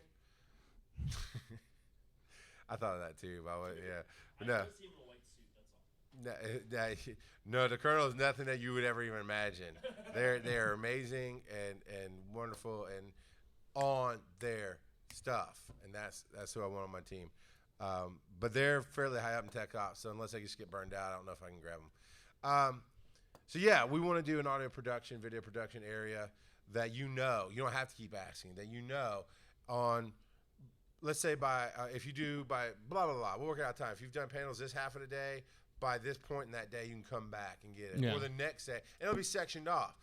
I thought of that too, by the way. Yeah, but
I
no.
just see him in a white suit. That's all.
No, the Colonel is nothing that you would ever even imagine. They're amazing and wonderful and on their stuff, and that's who I want on my team. But they're fairly high up in Tech Ops, so unless they just get burned out, I don't know if I can grab them. So yeah, we want to do an audio production, video production area that you don't have to keep asking, that on. Let's say if you do by blah, blah, blah, we'll work it out time. If you've done panels this half of the day, by this point in that day, you can come back and get it.
Yeah.
Or the next day. And it'll be sectioned off.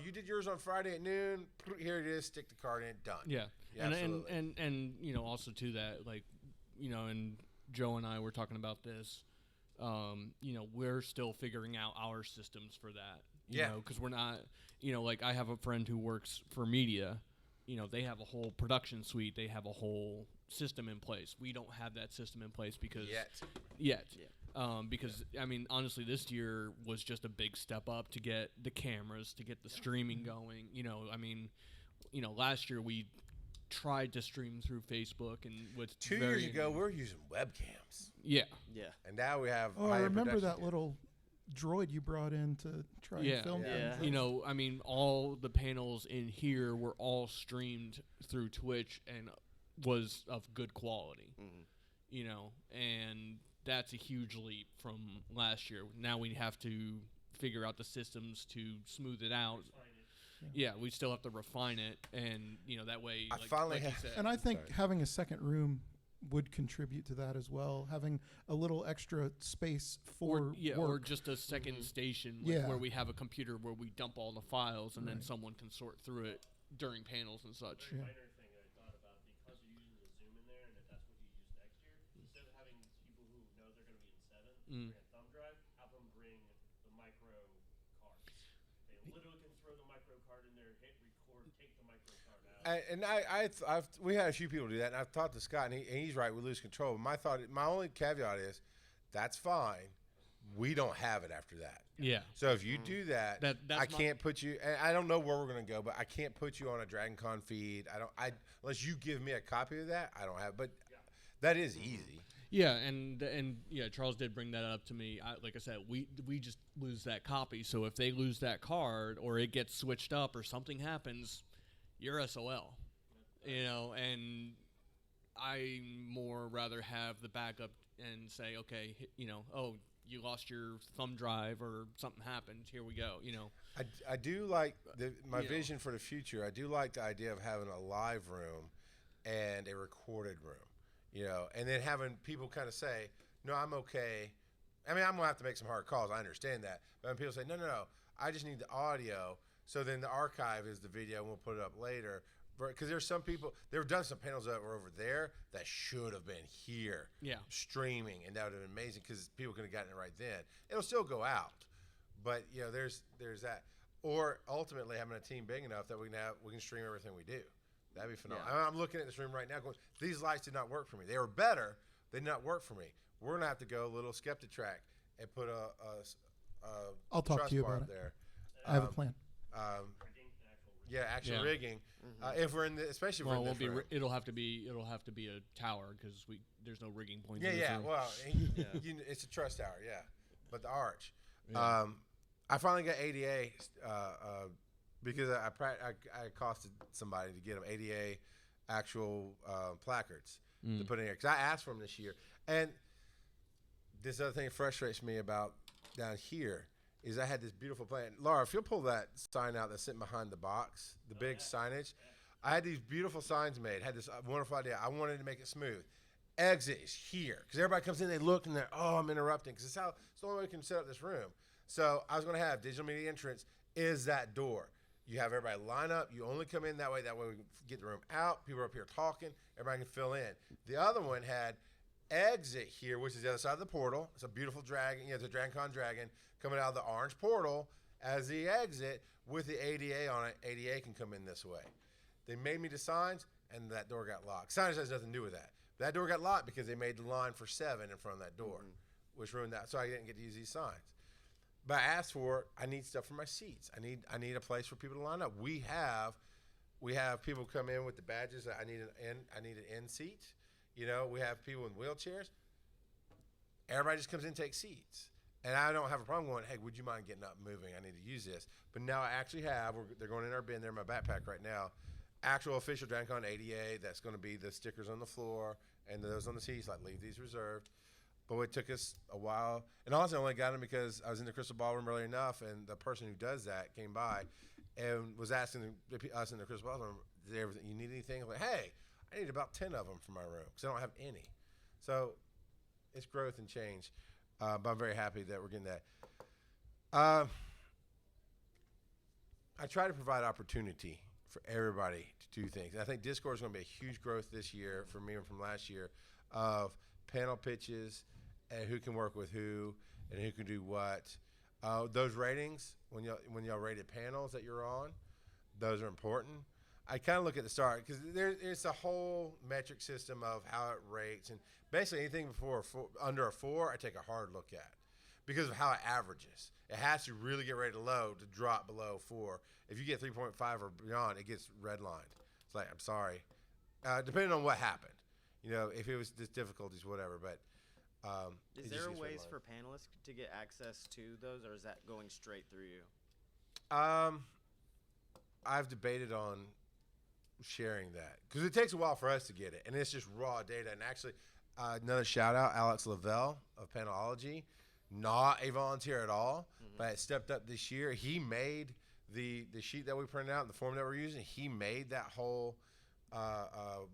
You did yours on Friday at noon. Here it is. Stick the card in. Done.
Yeah,
Absolutely.
and also to that, like, and Joe and I were talking about this. We're still figuring out our systems for that. You know, because we're not. Like, I have a friend who works for media. They have a whole production suite. They have a whole system in place. We don't have that system in place because yet. Because I mean, honestly, this year was just a big step up to get the cameras, to get the streaming going. Last year we tried to stream through Facebook, and with
2 years ago, we were using webcams.
Yeah.
And now we have.
Oh, I remember
production
that
cams.
little droid you brought in to try
Yeah.
and film
Yeah.
things.
All the panels in here were all streamed through Twitch and was of good quality. And that's a huge leap from last year. Now we have to figure out the systems to smooth it out. Yeah, we still have to refine it, and that way,
I
like,
finally
like you
have-
said.
And I think
Sorry.
having a second room would contribute to that as well. Having a little extra space for
or
work.
just a second station
Yeah.
where we have a computer where we dump all the files, and then
Right.
someone can sort through it during panels and such.
Yeah.
Minor thing that I thought about, because you're using the Zoom in there, and if that's what you use next year, instead of having people who know they're going to be in 7 bring a thumb drive, have them bring the micro cards. They literally can throw the micro card in there, hit record, take the micro card out.
We had a few people do that, and I've talked to Scott, and he's right. We lose control. But my only caveat is, that's fine. We don't have it after that.
Yeah.
So if you do that,
That's
I
my-
can't put you. And I don't know where we're gonna go, but I can't put you on a Dragon Con feed. Unless you give me a copy of that. I don't have. But that is easy.
Yeah, and Charles did bring that up to me. Like I said, we just lose that copy. So if they lose that card, or it gets switched up, or something happens, you're SOL. And I more rather have the backup and say, okay, you lost your thumb drive or something happened. Here we go.
I do like my
Yeah.
vision for the future. I do like the idea of having a live room and a recorded room. And then having people kind of say, no, I'm okay. I mean, I'm going to have to make some hard calls. I understand that. But when people say, no, I just need the audio. So then the archive is the video, and we'll put it up later. Because there's some people, they've done some panels that were over there that should have been here.
Yeah.
Streaming, and that would have been amazing because people could have gotten it right then. It'll still go out. but there's that. Or ultimately having a team big enough that we can stream everything we do. That'd be phenomenal.
Yeah.
I'm looking at this room right now going, these lights did not work for me. They were better. They did not work for me. We're going to have to go a little skeptic track and put a
I'll talk
truss
to you
bar
about
up
it.
there.
I have a plan.
Actual
Yeah.
rigging. If we're in the, especially if
Well, it
we're in
won't
this
be.
room.
It'll have to be a tower because there's no rigging points.
Yeah,
in this
yeah.
room.
Well, it's a truss tower, yeah. But the arch.
Yeah.
I finally got ADA because I accosted somebody to get them ADA actual placards to put in here. Because I asked for them this year. And this other thing that frustrates me about down here is I had this beautiful plan. Laura, if you'll pull that sign out that's sitting behind the box, the big signage. I had these beautiful signs made. Had this wonderful idea. I wanted to make it smooth. Exit is here. Because everybody comes in, they look, and they're, oh, I'm interrupting. Because it's the only way we can set up this room. So I was going to have digital media entrance is that door. You have everybody line up. You only come in that way. That way we can get the room out. People are up here talking. Everybody can fill in. The other one had exit here, which is the other side of the portal. It's a beautiful dragon. It's a DragonCon dragon coming out of the orange portal as the exit with the ADA on it. ADA can come in this way. They made me the signs, and that door got locked. Signage has nothing to do with that. That door got locked because they made the line for 7 in front of that door, which ruined that. So I didn't get to use these signs. But I asked for, I need stuff for my seats. I need a place for people to line up. We have people come in with the badges. I need an end seat. We have people in wheelchairs. Everybody just comes in and takes seats. And I don't have a problem going, hey, would you mind getting up and moving? I need to use this. But now I actually they're going in our bin. They're in my backpack right now. Actual official DragonCon ADA, that's going to be the stickers on the floor and those on the seats, like leave these reserved. But it took us a while. And honestly, I only got them because I was in the crystal ballroom early enough, and the person who does that came by and was asking us in the crystal ballroom, is everything, you need anything? I'm like, hey, I need about 10 of them for my room because I don't have any. So it's growth and change. But I'm very happy that we're getting that. I try to provide opportunity for everybody to do things. And I think Discord is going to be a huge growth this year for me and from last year of panel pitches and who can work with who and who can do what. Those ratings, when y'all rated panels that you're on, those are important. I kind of look at the start because there's a whole metric system of how it rates, and basically anything under a 4, I take a hard look at because of how it averages. It has to really get rated low to drop below 4. If you get 3.5 or beyond, it gets redlined. It's like, I'm sorry, depending on what happened. If it was just difficulties, whatever. But
is there ways for panelists to get access to those, or is that going straight through you?
I've debated on sharing that because it takes a while for us to get it, and it's just raw data. And actually, another shout out, Alex Lavelle of Panelology, not a volunteer at all, but stepped up this year. He made the sheet that we printed out and the form that we're using. He made that whole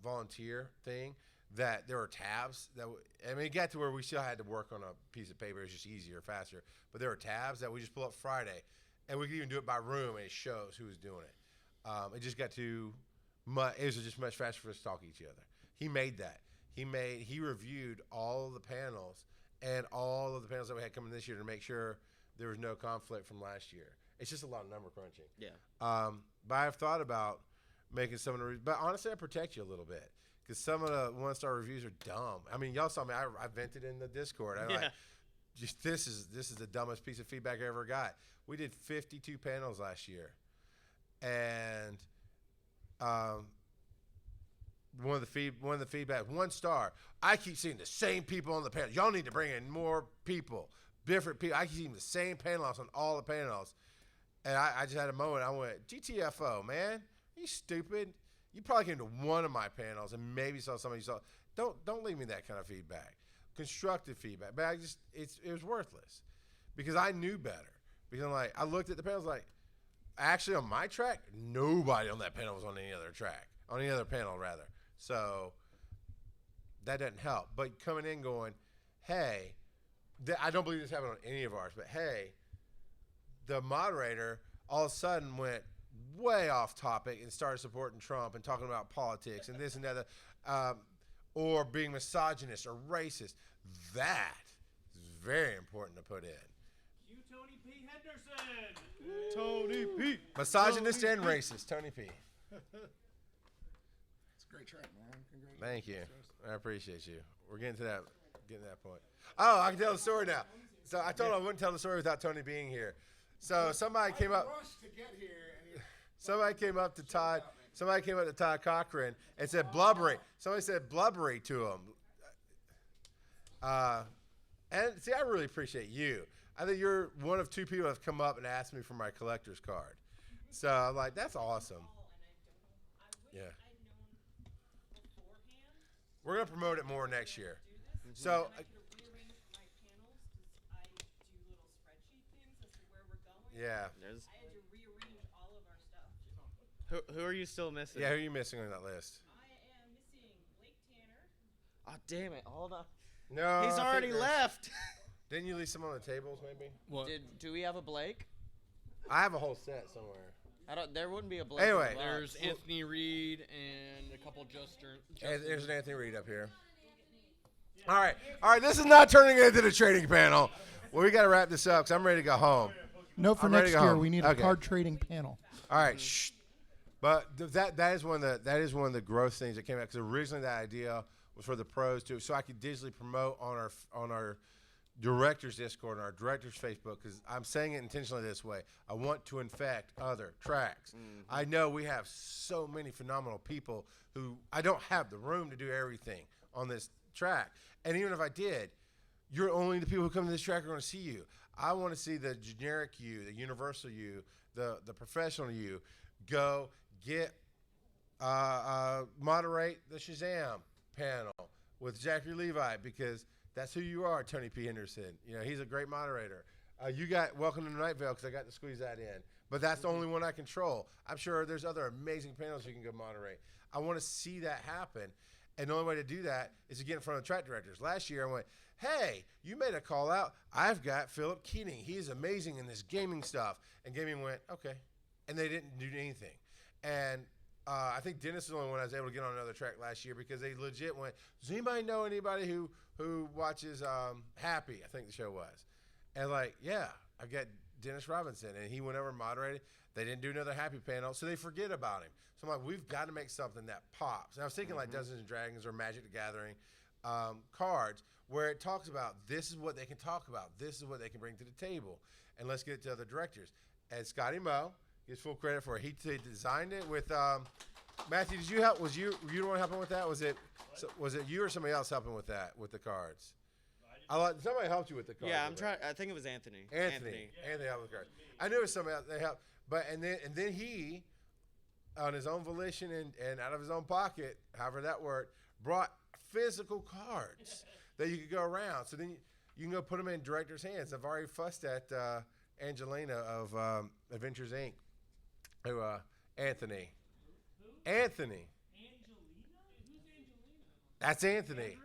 volunteer thing. That there were tabs it got to where we still had to work on a piece of paper. It was just easier, faster. But there were tabs that we just pull up Friday, and we could even do it by room, and it shows who was doing it. It just got too much. It was just much faster for us to talk to each other. He made that. He reviewed all of the panels and all of the panels that we had coming this year to make sure there was no conflict from last year. It's just a lot of number crunching.
Yeah.
But I've thought about making some of the but honestly, I protect you a little bit. Because some of the 1-star reviews are dumb. I mean, y'all saw me. I vented in the Discord. This is the dumbest piece of feedback I ever got. We did 52 panels last year, and one of the feedback, 1 star. I keep seeing the same people on the panel. Y'all need to bring in more people, different people. I keep seeing the same panelists on all the panels, and I just had a moment. I went, GTFO, man, are you stupid? You probably came to one of my panels and maybe saw somebody you saw. Don't leave me that kind of feedback. Constructive feedback. But it was worthless because I knew better. Because I looked at the panels actually on my track, nobody on that panel was on any other track. On any other panel, rather. So that doesn't help. But coming in going, hey, I don't believe this happened on any of ours, but hey, the moderator all of a sudden went way off topic and started supporting Trump and talking about politics and this and that, or being misogynist or racist. That is very important to put in.
Cue Tony P. Head
Henderson.
Tony P.
Misogynist and racist, Tony P.
It's a great track, man. Congratulations.
Thank you. I appreciate you. We're getting to that point. Oh, I can tell the story now. So I told him I wouldn't tell the story without Tony being here. So somebody came up. Somebody came up to Todd. Somebody came up to Todd Cochran and said blubbery. Somebody said blubbery to him. And see, I really appreciate you. I think you're one of two people that have come up and asked me for my collector's card. So I'm like, that's awesome. Yeah. We're gonna promote it more next year. So. Yeah.
There's,
I had to rearrange all of our stuff.
who are you still missing?
Yeah, who are you missing on that list?
I am missing Blake Tanner.
Oh, damn it. Hold on.
No.
He's
I
already
think
left.
Didn't you leave some on the tables, maybe?
What?
Do we have a Blake?
I have a whole set somewhere.
There wouldn't be a Blake. in
Anyway.
the box.
There's Anthony Reed and a couple
There's an Anthony Reed up here. All right. This is not turning into the trading panel. Well, we got to wrap this up because I'm ready to go home.
No, for
I'm ready
next
to go
year
home.
we need a
Okay.
card trading panel.
All right, shh. But that is one of the growth things that came out because originally that idea was for the pros too, so I could digitally promote on our directors Discord and our directors Facebook. Because I'm saying it intentionally this way. I want to infect other tracks. I know we have so many phenomenal people who I don't have the room to do everything on this track, and even if I did, you're only the people who come to this track are going to see you. I want to see the generic you, the universal you, the professional you go get moderate the Shazam panel with Zachary Levi because that's who you are, Tony P. Henderson. You know, he's a great moderator. You got Welcome to Night Vale because I got to squeeze that in. But that's the only one I control. I'm sure there's other amazing panels you can go moderate. I want to see that happen. And the only way to do that is to get in front of track directors. Last year I went, hey, you made a call out. I've got Philip Keating. He's amazing in this gaming stuff. And gaming went, okay. And they didn't do anything. And I think Dennis is the only one I was able to get on another track last year because they legit went, does anybody know anybody who watches Happy, I think the show was. And like, yeah, I've got Dennis Robinson. And he went over and moderated. They didn't do another Happy panel, so they forget about him. So I'm like, we've got to make something that pops. And I was thinking like Dungeons & Dragons or Magic the Gathering cards where it talks about this is what they can talk about. This is what they can bring to the table. And let's get it to other directors. And Scotty Moe gets full credit for it. He designed it with Matthew, did you help? Was you the one helping with that? Was it you or somebody else helping with that, with the cards? Somebody helped you with the cards.
Yeah, I'm trying. I think it was Anthony.
Anthony helped with the cards. I knew it was somebody else. They helped. But and then he, on his own volition and out of his own pocket, however that worked, brought physical cards that you could go around. So then you can go put them in directors' hands. I've already fussed at Angelina of Adventures Inc. Who Anthony. Anthony.
Angelina? Who's Angelina?
That's Anthony.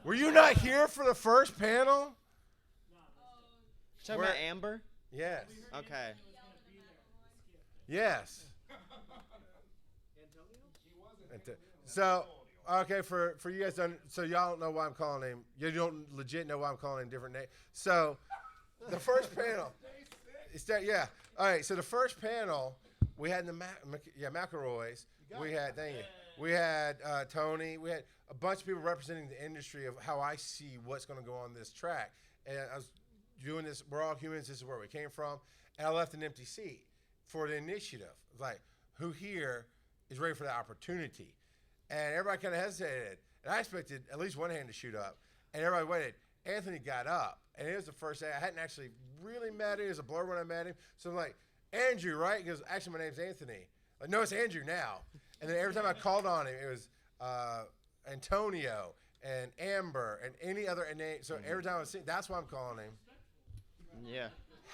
Were you not here for the first panel?
Talking about Amber?
Yes.
Okay.
Yes. So, okay, for you guys, so y'all don't know why I'm calling him. You don't legit know why I'm calling him different name. So, the first panel. All right, so the first panel, we had the McElroys. We had, we had Tony. We had a bunch of people representing the industry of how I see what's going to go on this track. And I was doing this, we're all humans, this is where we came from. And I left an empty seat for the initiative. Like, who here is ready for the opportunity? And everybody kind of hesitated. And I expected at least one hand to shoot up. And everybody waited. Anthony got up. And it was the first day. I hadn't actually really met him. It was a blur when I met him. So I'm like, Andrew, right? He goes, actually, my name's Anthony. Like, no, it's Andrew now. And then every time I called on him, it was Antonio and Amber and any other name. So every time I see, that's why I'm calling him.
Yeah.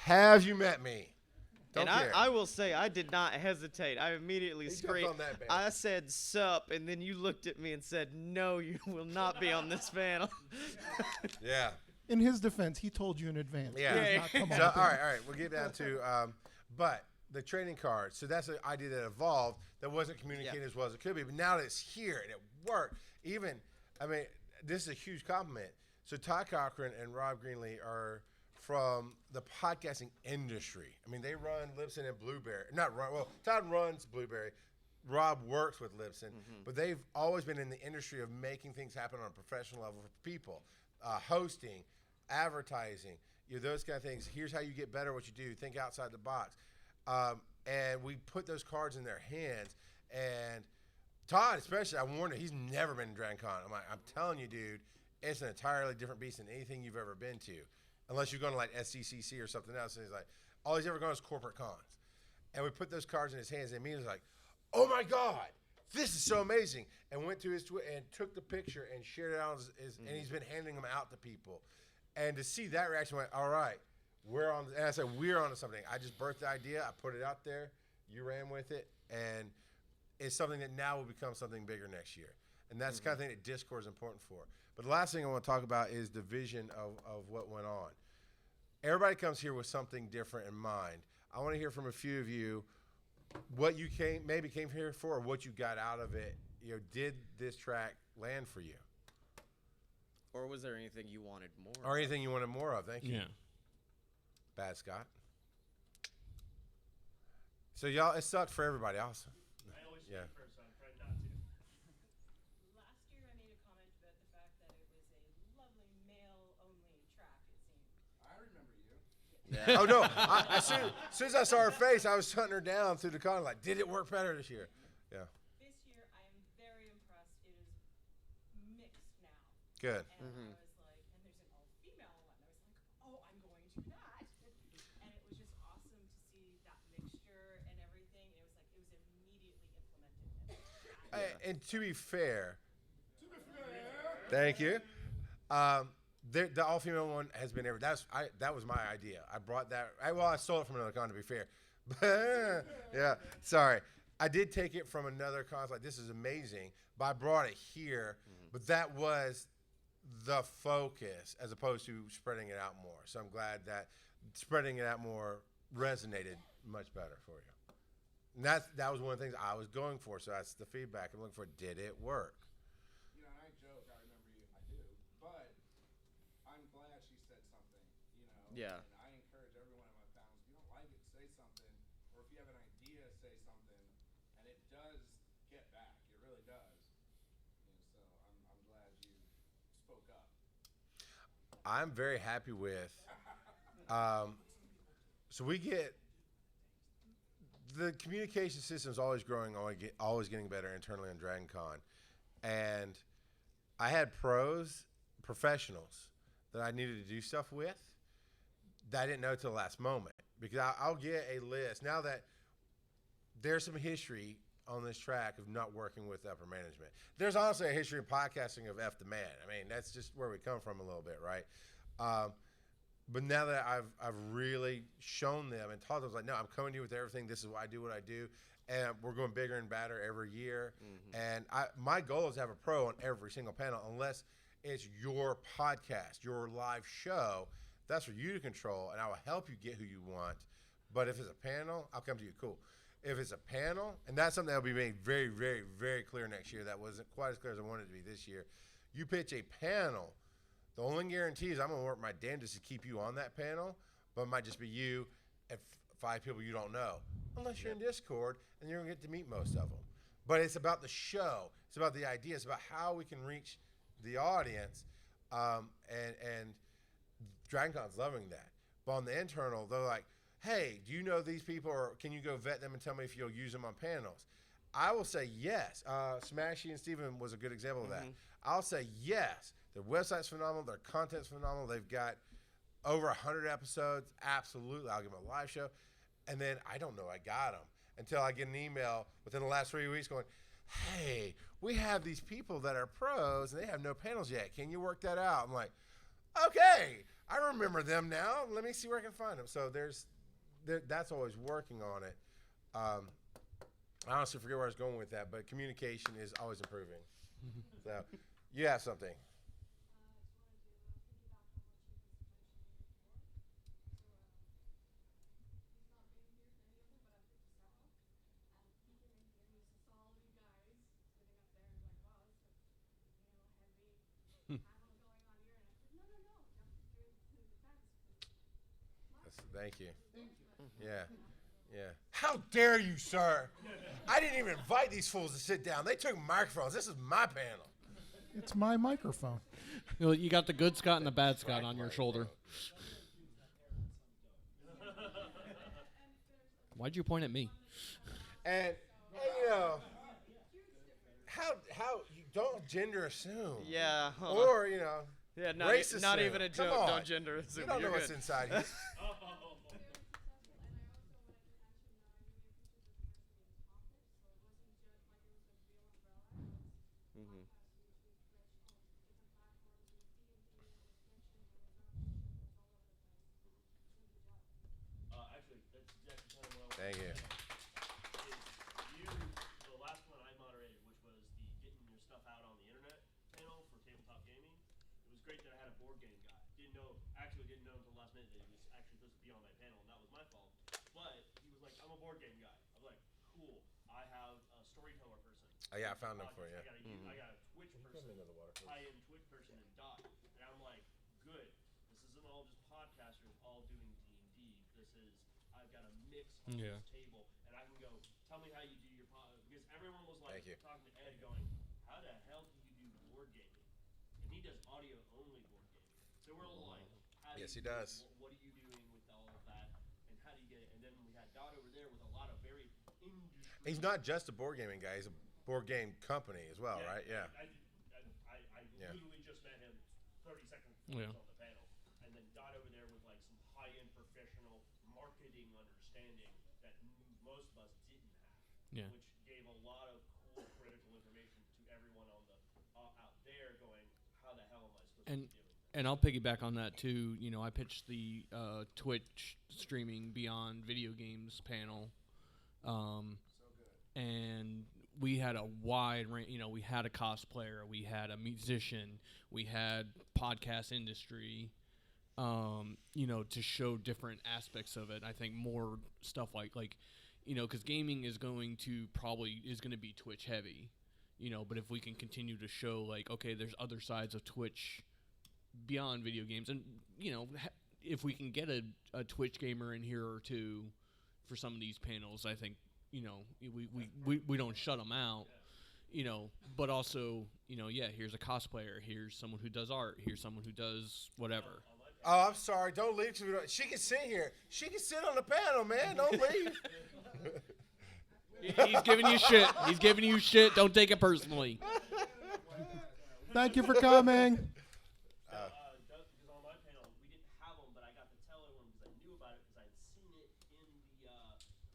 Have you met me? Don't
And
care.
I will say, I did not hesitate. I immediately
He jumped
screamed.
on that band.
I said, sup, and then you looked at me and said, no, you will not be on this panel.
Yeah.
In his defense, he told you in advance.
Yeah.
He does not come
So,
on
all
with it.
right. We'll get down to, but the trading cards. So that's an idea that evolved that wasn't communicated as well as it could be. But now that it's here and it worked, this is a huge compliment. So Todd Cochran and Rob Greenlee are from the podcasting industry. I mean, they run Libsyn and Blueberry. Not run. Well, Todd runs Blueberry. Rob works with Libsyn, but they've always been in the industry of making things happen on a professional level for people, hosting, advertising, those kind of things. Here's how you get better at what you do. Think outside the box. And we put those cards in their hands. And Todd, especially, I warned him, he's never been to DragonCon. I'm telling you, dude, it's an entirely different beast than anything you've ever been to, unless you're going to like SCCC or something else. And he's like, all he's ever gone is corporate cons. And we put those cards in his hands, and me was like, oh my God, this is so amazing. And went to his Twitter and took the picture and shared it out, and he's been handing them out to people. And to see that reaction, went, all right, and I said, we're on to something. I just birthed the idea. I put it out there. You ran with it. And it's something that now will become something bigger next year. And that's the kind of thing that Discord is important for. But the last thing I want to talk about is the vision of what went on. Everybody comes here with something different in mind. I want to hear from a few of you what you came here for, or what you got out of it. Did this track land for you?
Or was there anything you wanted more?
Or anything you wanted more of? Thank you.
Yeah.
Bad Scott. So y'all, it sucked for everybody. Awesome.
I always
Yeah.
speak first, so I'm trying not to.
Last year I made a comment about the fact that it was a lovely male-only track, it seemed.
I remember you.
Yeah.
Oh no! As soon as I saw her face, I was hunting her down through the con. Like, did it work better this year? Yeah.
This year I am very impressed. It is mixed now.
Good.
And I was like, and there's an all-female one. I was like, oh, I'm going to that. And it was just awesome to see that mixture and everything. It was immediately implemented.
And to be fair, thank you. The all-female one has been every. That was my idea. I brought that. I stole it from another con. To be fair, yeah. Sorry, I did take it from another con. I was like, this is amazing, but I brought it here. But that was the focus, as opposed to spreading it out more. So I'm glad that spreading it out more resonated much better for you. And that was one of the things I was going for. So that's the feedback I'm looking for. Did it work?
And I joke, I remember you, I do. But I'm glad she said something,
Yeah.
And I encourage every one of my panels, if you don't like it, say something. Or if you have an idea, say something. And it does get back. It really does. So I'm glad you spoke up.
I'm very happy with. So we get the communication system is always growing, always getting better internally on DragonCon, and I had professionals that I needed to do stuff with that I didn't know till the last moment, because I'll get a list now that there's some history on this track of not working with upper management. There's also a history of podcasting of F the man. I mean, that's just where we come from a little bit, right? But now that I've really shown them and taught them, like, no, I'm coming to you with everything. This is why I do what I do, and we're going bigger and badder every year. And my goal is to have a pro on every single panel, unless it's your podcast, your live show. That's for you to control, and I will help you get who you want. But if it's a panel, I'll come to you. Cool. If it's a panel, and that's something that will be made very, very, very clear next year. That wasn't quite as clear as I wanted it to be this year. You pitch a panel. The only guarantee is I'm going to work my damnedest to keep you on that panel, but it might just be you and 5 people you don't know, unless you're in Discord, and you're going to get to meet most of them. But it's about the show. It's about the idea. It's about how we can reach the audience, and DragonCon's loving that. But on the internal, they're like, hey, do you know these people, or can you go vet them and tell me if you'll use them on panels? I will say yes. Smashy and Steven was a good example of that. I'll say yes. Their website's phenomenal. Their content's phenomenal. They've got over 100 episodes. Absolutely. I'll give them a live show. And then I don't know I got them until I get an email within the last 3 weeks going, hey, we have these people that are pros, and they have no panels yet. Can you work that out? I'm like, okay, I remember them now. Let me see where I can find them. So that's always working on it. I honestly forget where I was going with that, but communication is always improving. So you have something. Thank you. Yeah. Yeah. How dare you, sir? I didn't even invite these fools to sit down. They took microphones. This is my panel.
It's my microphone.
You got the good Scott and the bad Scott on your shoulder. Why'd you point at me?
And you know, how you don't gender assume.
Yeah.
Or, you know,
Yeah,
race
not
assume.
even a
Come
joke.
on.
Don't gender assume.
You don't know
You're
what's
good.
inside here.
Mhm.
Actually, that's exactly kind of what I
Thank you.
The last one I moderated, which was the getting your stuff out on the internet panel for tabletop gaming. It was great that I had a board game guy. Didn't know until the last minute that he was actually supposed to be on my panel, and that was my fault. But he was like, "I'm a board game guy." I was like, "Cool. I have a storyteller person."
Oh, yeah, I found them for you.
I got a Twitch person, high-end Twitch person, and Dot. And I'm like, good. This isn't all just podcasters all doing D&D. I've got a mix on this table, and I can go, tell me how you do your pod. Because everyone was like talking to Ed going, how the hell do you do board gaming? And he does audio-only board gaming. So we're all like, how do
Yes,
you
he does.
What are you doing with all of that? And how do you get it? And then we had Dot over there with a lot of very industry.
He's not just a board gaming guy. He's a board game company as well, right? Yeah.
I
Yeah.
literally just met him 30 seconds
Yeah.
on the panel. And then Dot over there with like some high-end professional marketing understanding that most of us didn't have.
Yeah.
Which gave a lot of cool critical information to everyone on the out there going, how the hell am I supposed to be doing that?
And I'll piggyback on that too. You know, I pitched the Twitch streaming beyond video games panel, and we had a wide range. You know, we had a cosplayer, we had a musician, we had podcast industry. You know, to show different aspects of it. I think more stuff like you know, because gaming is going to be Twitch heavy. You know, but if we can continue to show like, okay, there's other sides of Twitch beyond video games, and you know, if we can get a Twitch gamer in here or two for some of these panels, I think, you know, we don't shut them out, you know, but also, you know, yeah, here's a cosplayer, here's someone who does art, here's someone who does whatever.
Oh, I'm sorry. Don't leave. She can sit here. She can sit on the panel, man. Don't leave.
He's giving you shit. He's giving you shit. Don't take it personally.
Thank you for coming.
Because on my panel, we didn't have them, but I got to tell everyone because I knew about it because I had seen it in the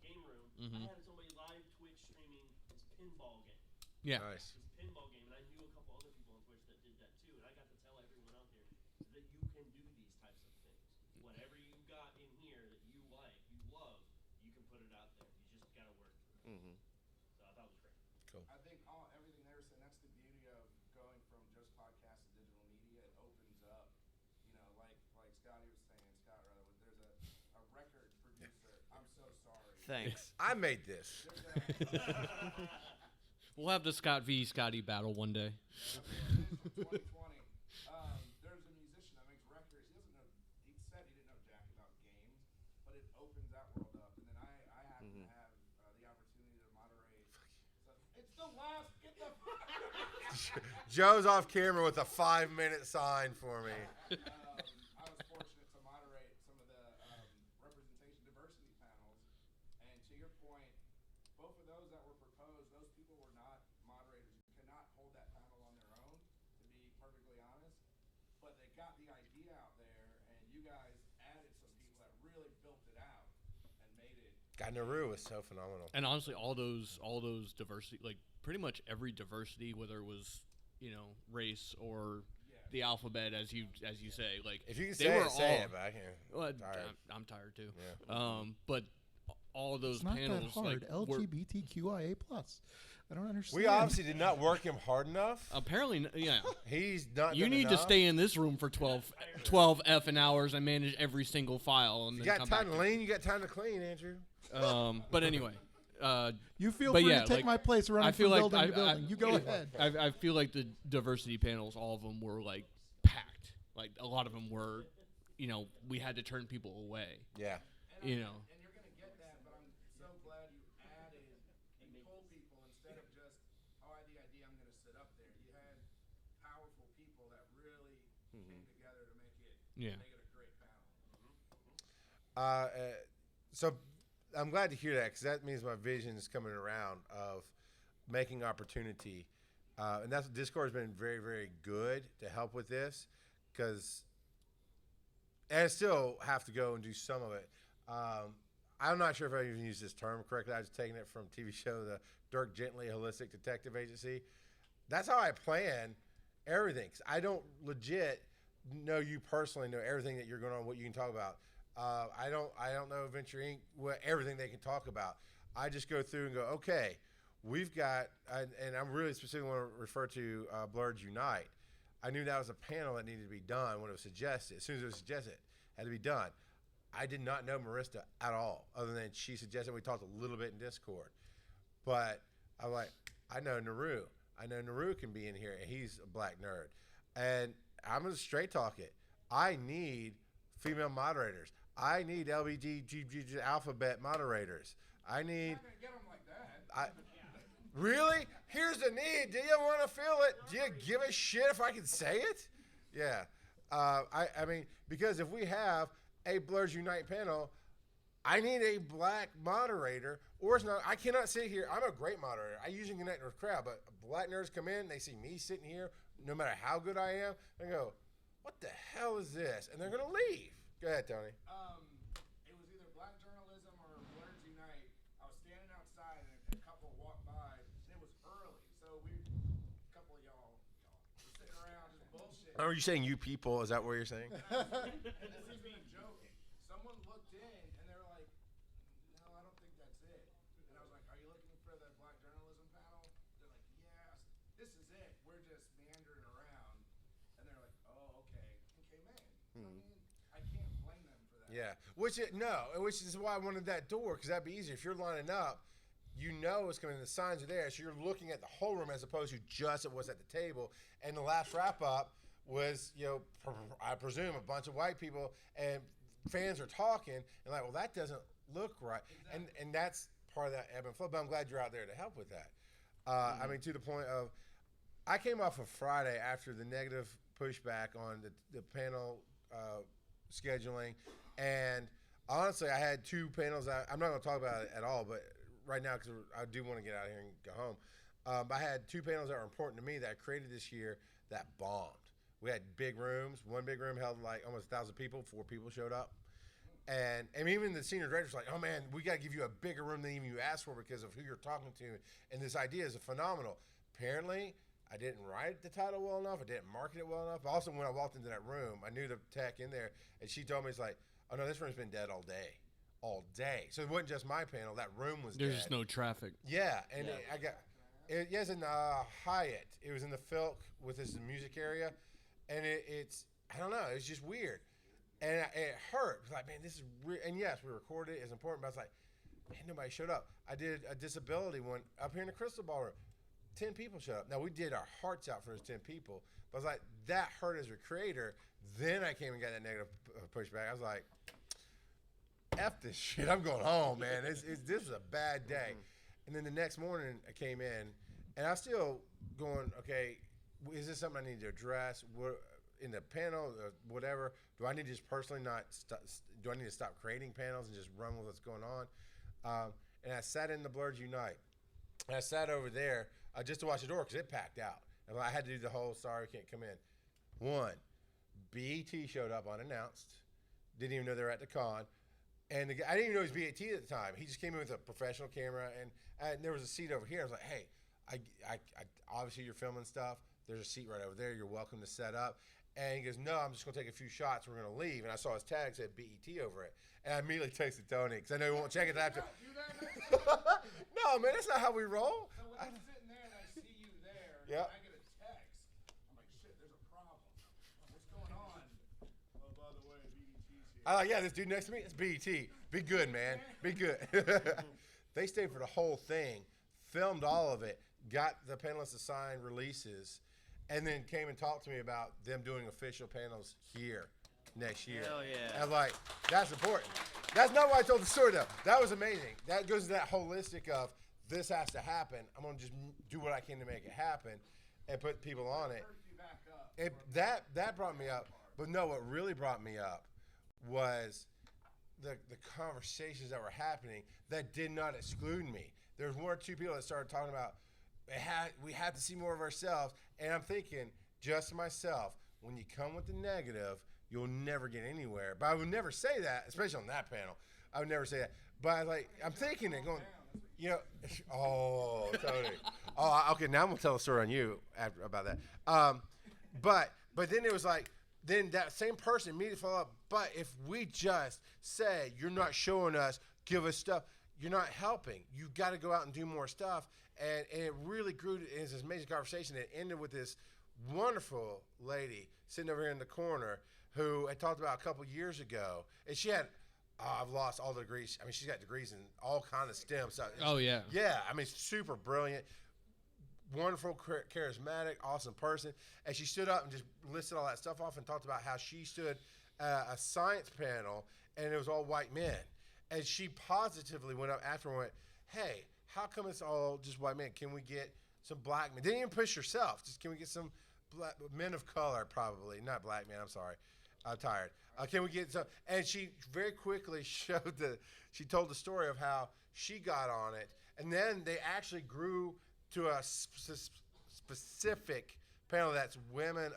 game room. I had somebody live Twitch streaming his pinball game.
Yeah.
Nice.
His pinball game, and I knew a couple other people on Twitch that did that too, and I got to tell everyone out there that you can do these types of things. Whatever you got in here that you like, you love, you can put it out there. You just gotta work through it. So I thought it was great.
Cool.
I think everything they were saying, that's the beauty of going from just podcast to digital media. It opens up, you know, like Scotty was saying, Scott rather, there's a record producer. I'm so sorry.
Thanks.
I made this.
We'll have the Scott v. Scotty battle one day.
2020. There's a musician that makes records. He doesn't know. He said he didn't know jack about games, but it opens that world up. And then I happen to have the opportunity to moderate. So it's the last. Get the.
Joe's off camera with a 5-minute sign for me.
I was fortunate to moderate some of the representation diversity panels, and to your point, both of those that were proposed, those people were not moderators. You cannot hold that panel on their own, to be perfectly honest. But they got the idea out there, and you guys added some people that really built it out and made it.
God, Naru was so phenomenal.
And honestly, all those diversity, like pretty much every diversity, whether it was, you know, race or the alphabet, as you say, like
If you can
they
say
were
it, say
all-
it, but I can't.
Well,
Tired.
I'm tired too.
Yeah.
But all of those
It's not that
panels,
hard.
like, were
LGBTQIA+. I don't understand.
We obviously did not work him hard enough.
apparently, yeah.
He's not.
You
done
need to
enough.
stay in this room for 12 effing hours and manage every single file. And
You
then
got
come
time
back
to lean. You got time to clean, Andrew.
But anyway,
You feel
But
free
yeah,
to take
like,
my place running
I feel
from
like
building to building. You go ahead.
I feel like the diversity panels, all of them were like packed. Like a lot of them were, we had to turn people away.
Yeah.
And
You know.
and you're gonna get that, but I'm so glad you added, you told people instead of just, oh, I had the idea, I'm gonna sit up there. You had powerful people that really came together to make it
Yeah.
make it a great panel.
So I'm glad to hear that because that means my vision is coming around of making opportunity. And that's Discord has been very, very good to help with this because, and I still have to go and do some of it. I'm not sure if I even use this term correctly. I was taking it from TV show, the Dirk Gently Holistic Detective Agency. That's how I plan everything. 'Cause I don't legit know you personally, know everything that you're going on, what you can talk about. I don't know Venture Inc. Everything they can talk about. I just go through and go, okay, we've got, and I'm really specifically want to refer to Blurs Unite. I knew that was a panel that needed to be done when it was suggested. As soon as it was suggested, it had to be done. I did not know Marista at all, other than she suggested. We talked a little bit in Discord. But I'm like, I know Naru. I know Naru can be in here, and he's a black nerd. And I'm going to straight talk it. I need female moderators. I need LBGT alphabet moderators. I need.
You're not gonna get them like that.
Really? Here's the need. Do you want to feel it? Do you give a shit if I can say it? Yeah. I mean, because if we have a Blurs Unite panel, I need a black moderator, or it's not. I cannot sit here. I'm a great moderator. I usually connect with the crowd, but black nerds come in, they see me sitting here, no matter how good I am, they go, "What the hell is this?" And they're gonna leave. Go ahead, Tony.
It was either Black Journalism or Blurs Unite. I was standing outside and a couple walked by, and it was early, so a couple of y'all were sitting around just bullshit.
Are you saying you people? Is that what you're saying?
And this isn't a joke. Someone looked in and they were like, "No, I don't think that's it." And I was like, "Are you looking for the Black Journalism panel?" They're like, "Yes, this is it. We're just meandering around." And they're like, "Oh, okay," and came in. So, I mean, I can't blame them for that.
Yeah. Which is why I wanted that door, because that'd be easier. If you're lining up, you know it's coming. The signs are there, so you're looking at the whole room as opposed to just at what's at the table. And the last wrap up was, I presume a bunch of white people and fans are talking and like, well, that doesn't look right. Exactly. And that's part of that ebb and flow. But I'm glad you're out there to help with that. I mean, to the point of, I came off of Friday after the negative pushback on the panel scheduling, and honestly, I had two panels. I'm not going to talk about it at all, but right now, because I do want to get out of here and go home. I had two panels that were important to me that I created this year that bombed. We had big rooms. One big room held like almost 1,000 people. 4 people showed up. And even the senior director's like, oh, man, we got to give you a bigger room than even you asked for because of who you're talking to. And this idea is phenomenal. Apparently, I didn't write the title well enough. I didn't market it well enough. Also, when I walked into that room, I knew the tech in there. And she told me, it's like, oh, no, this room's been dead all day. All day. So it wasn't just my panel. That room was
There's
dead.
just no traffic.
Yeah. And I got it. Yes, in Hyatt. It was in the Filk with this music area. And it's, I don't know, it's just weird. And it hurt. It was like, man, this is weird. And yes, we recorded it. It's important. But I was like, man, nobody showed up. I did a disability one up here in the Crystal Ballroom. 10 people showed up. Now, we did our hearts out for those 10 people. But I was like, that hurt as a creator. Then I came and got that negative pushback. I was like, F this shit. I'm going home, man. This was a bad day. And then the next morning, I came in, and I was still going, okay, is this something I need to address? What, in the panel, whatever? Do I need to just personally do I need to stop creating panels and just run with what's going on? And I sat in the Blurs Unite. And I sat over there just to watch the door because it packed out. And I had to do the whole, sorry, we can't come in. One, BET showed up unannounced. Didn't even know they were at the con. And I didn't even know he was BET at the time. He just came in with a professional camera. And there was a seat over here. I was like, hey, I obviously you're filming stuff. There's a seat right over there. You're welcome to set up. And he goes, no, I'm just going to take a few shots. We're going to leave. And I saw his tag said BET over it. And I immediately texted Tony because I know he won't check it after. No, man, that's not how we roll.
So when I'm sitting there and I see you there,
Yep.
and I get a text, I'm like, shit, there's a problem. What's going on? Oh, by the way, BET's here.
Yeah, this dude next to me, it's BET. Be good, man. Be good. They stayed for the whole thing, filmed all of it, got the panelists assigned releases, and then came and talked to me about them doing official panels here next year.
Hell yeah.
And I'm like, that's important. That's not why I told the story, though. That was amazing. That goes to that holistic of this has to happen. I'm going to just do what I can to make it happen and put people on it. That brought me up. But no, what really brought me up was the conversations that were happening that did not exclude me. There was one or two people that started talking about we had to see more of ourselves. And I'm thinking, just myself, when you come with the negative, you'll never get anywhere. But I would never say that, especially on that panel. I would never say that. But I'm thinking it, going, oh, Tony. Oh, okay. Now I'm gonna tell a story on you about that. But then it was like, then that same person immediately followed up. But if we just say you're not showing us, give us stuff, you're not helping. You got to go out and do more stuff. And it really grew into this amazing conversation. It ended with this wonderful lady sitting over here in the corner who I talked about a couple years ago, and she had, I've lost all the degrees. I mean, she's got degrees in all kind of STEM stuff.
Oh, yeah.
Yeah, I mean, super brilliant, wonderful, charismatic, awesome person. And she stood up and just listed all that stuff off and talked about how she stood at a science panel, and it was all white men. And she positively went up after and went, hey, how come it's all just white men? Can we get some black men? Didn't even push herself. Just can we get some black men of color, probably. Not black men, I'm sorry. I'm tired. Can we get some? And she very quickly she told the story of how she got on it. And then they actually grew to a specific panel that's women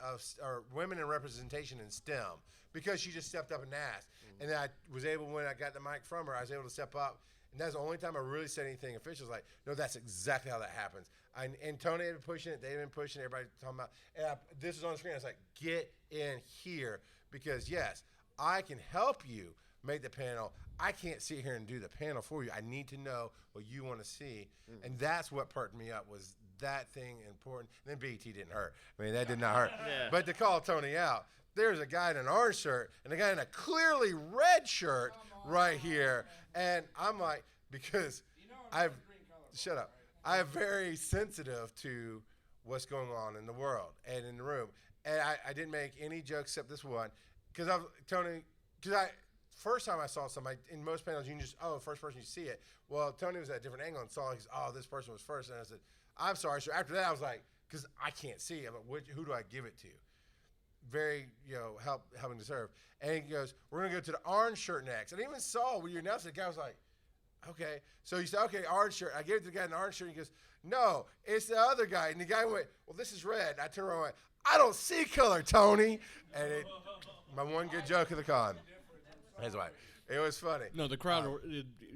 in representation in STEM, because she just stepped up and asked. And then I was able, when I got the mic from her, I was able to step up. And that's the only time I really said anything official. Like, no, that's exactly how that happens. And Tony had been pushing it. They've been pushing it. Everybody talking about. And this is on the screen. I was like, get in here, because yes, I can help you make the panel. I can't sit here and do the panel for you. I need to know what you want to see, and that's what perked me up, was that thing important. And then BET didn't hurt. I mean, that did not hurt.
Yeah.
But to call Tony out, there's a guy in an orange shirt and a guy in a clearly red shirt right here. And I'm like, because shut up. I'm very sensitive to what's going on in the world and in the room. And I didn't make any jokes except this one. Because first time I saw somebody, in most panels, you can just, first person you see it. Well, Tony was at a different angle and saw, this person was first. And I said, I'm sorry. So after that, I was like, because I can't see it, but who do I give it to? Very, helping to serve. And he goes, we're going to go to the orange shirt next. And I even saw when you announced it, the guy was like, okay. So he said, okay, orange shirt. I gave it to the guy in the orange shirt. And he goes, no, it's the other guy. And the guy went, well, this is red. And I turned around and went, I don't see color, Tony. And my one good joke of the con. That's why. It was funny.
No, the crowd,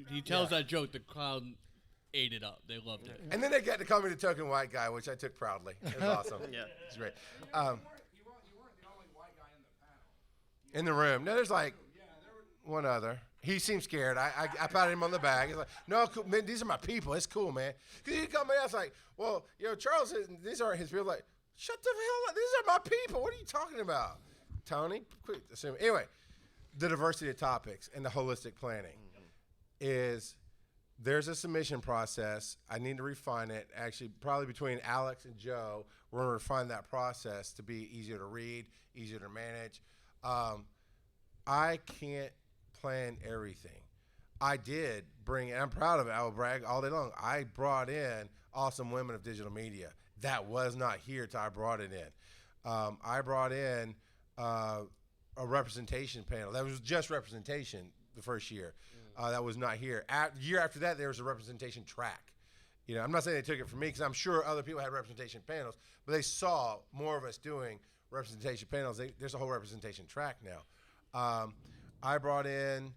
he tells that joke, the crowd ate it up. They loved it.
And then they got to call me the token white guy, which I took proudly. It was awesome.
Yeah.
It's great.
You weren't the only white guy in the panel.
In the room. No, there's like one other. He seemed scared. I patted him on the back. He's like, no, cool, man, these are my people. It's cool, man. Because he come in, I was like, well, Charles, these aren't his people. Like, shut the hell up. These are my people. What are you talking about? Tony, quit assuming. Anyway, the diversity of topics and the holistic planning is, there's a submission process. I need to refine it. Actually, probably between Alex and Joe, we're going to refine that process to be easier to read, easier to manage. I can't plan everything. I did bring, and I'm proud of it, I will brag all day long, I brought in awesome women of digital media. That was not here till I brought it in. I brought in a representation panel. That was just representation the first year. That was not here. Year after that, there was a representation track. I'm not saying they took it from me, because I'm sure other people had representation panels, but they saw more of us doing representation panels. There's a whole representation track now. I brought in,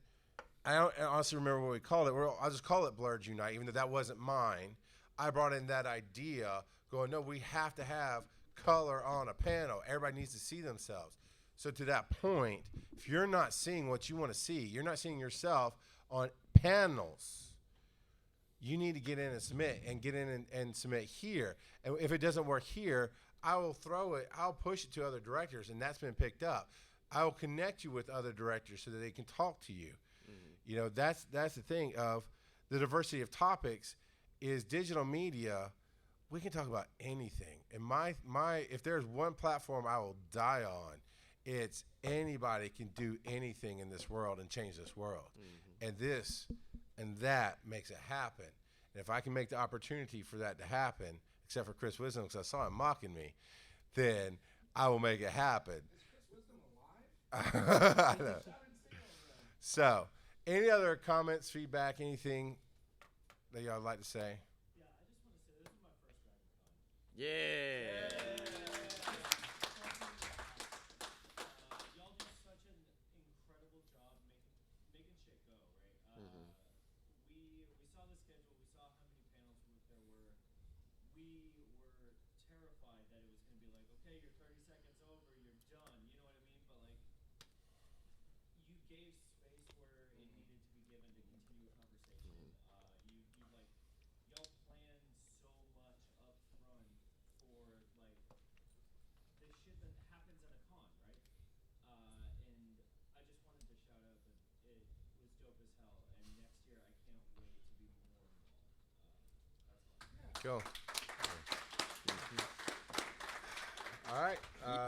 I don't honestly remember what we called it. I'll just call it Blurred Unite, even though that wasn't mine. I brought in that idea, going, no, we have to have color on a panel. Everybody needs to see themselves. So to that point, if you're not seeing what you want to see, you're not seeing yourself on panels, you need to get in and submit, and get in and submit here. And if it doesn't work here, I will I'll push it to other directors, and that's been picked up. I will connect you with other directors so that they can talk to you. That's the thing of the diversity of topics is digital media. We can talk about anything. And if there's one platform I will die on, It's anybody can do anything in this world and change this world. And this and that makes it happen. And if I can make the opportunity for that to happen, except for Chris Wisdom, because I saw him mocking me, then I will make it happen.
Is Chris Wisdom alive?
I know. So, any other comments, feedback, anything that y'all would like to say?
Yeah, I just want to say this is my first DragonCon.
Yeah.
Y'all do such an incredible job making shit go, right? We saw the schedule, we saw how many panels there were. We were terrified that it was going to be like, okay, you're 30 seconds over, you're done. You know what I mean? But like, you gave space where it needed to be given to continue a conversation. You like, y'all planned so much up front for like the shit that happens at a con, right? And I just wanted to shout out that it was dope as hell. And next year, I can't wait to be more involved. That's all.
Cool. All right.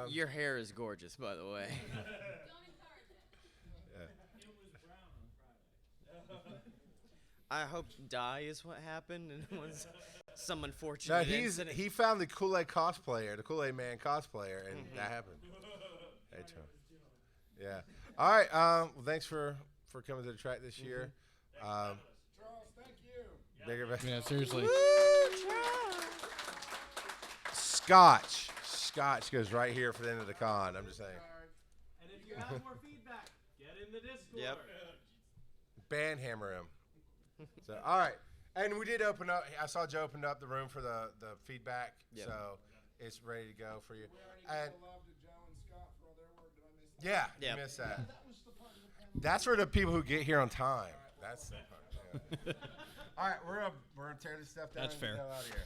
Your hair is gorgeous, by the way.
Don't encourage it.
It was brown on Friday.
I hope dye is what happened and it was some
No,
unfortunate incident.
he found the Kool-Aid cosplayer, the Kool-Aid man cosplayer, and that happened. Hey, Tom. Yeah. All right. Well, thanks for coming to the track this year.
Charles, thank you.
Bigger,
Yeah, seriously.
Scotch goes right here for the end of the con. I'm just saying.
And if you have more feedback, get in the Discord.
Yep.
Band hammer him. So, all right. And we did open up. I saw Joe opened up the room for the feedback.
Yep.
So it's ready to go for you.
We already
And
gave the love to Joe and Scott for all their work. Did I miss that?
yeah,
Yep.
you missed that. That's for the people who get here on time. That's the part. Yeah. All right, we're gonna tear this stuff down.
That's
and
fair.
get the hell out of here.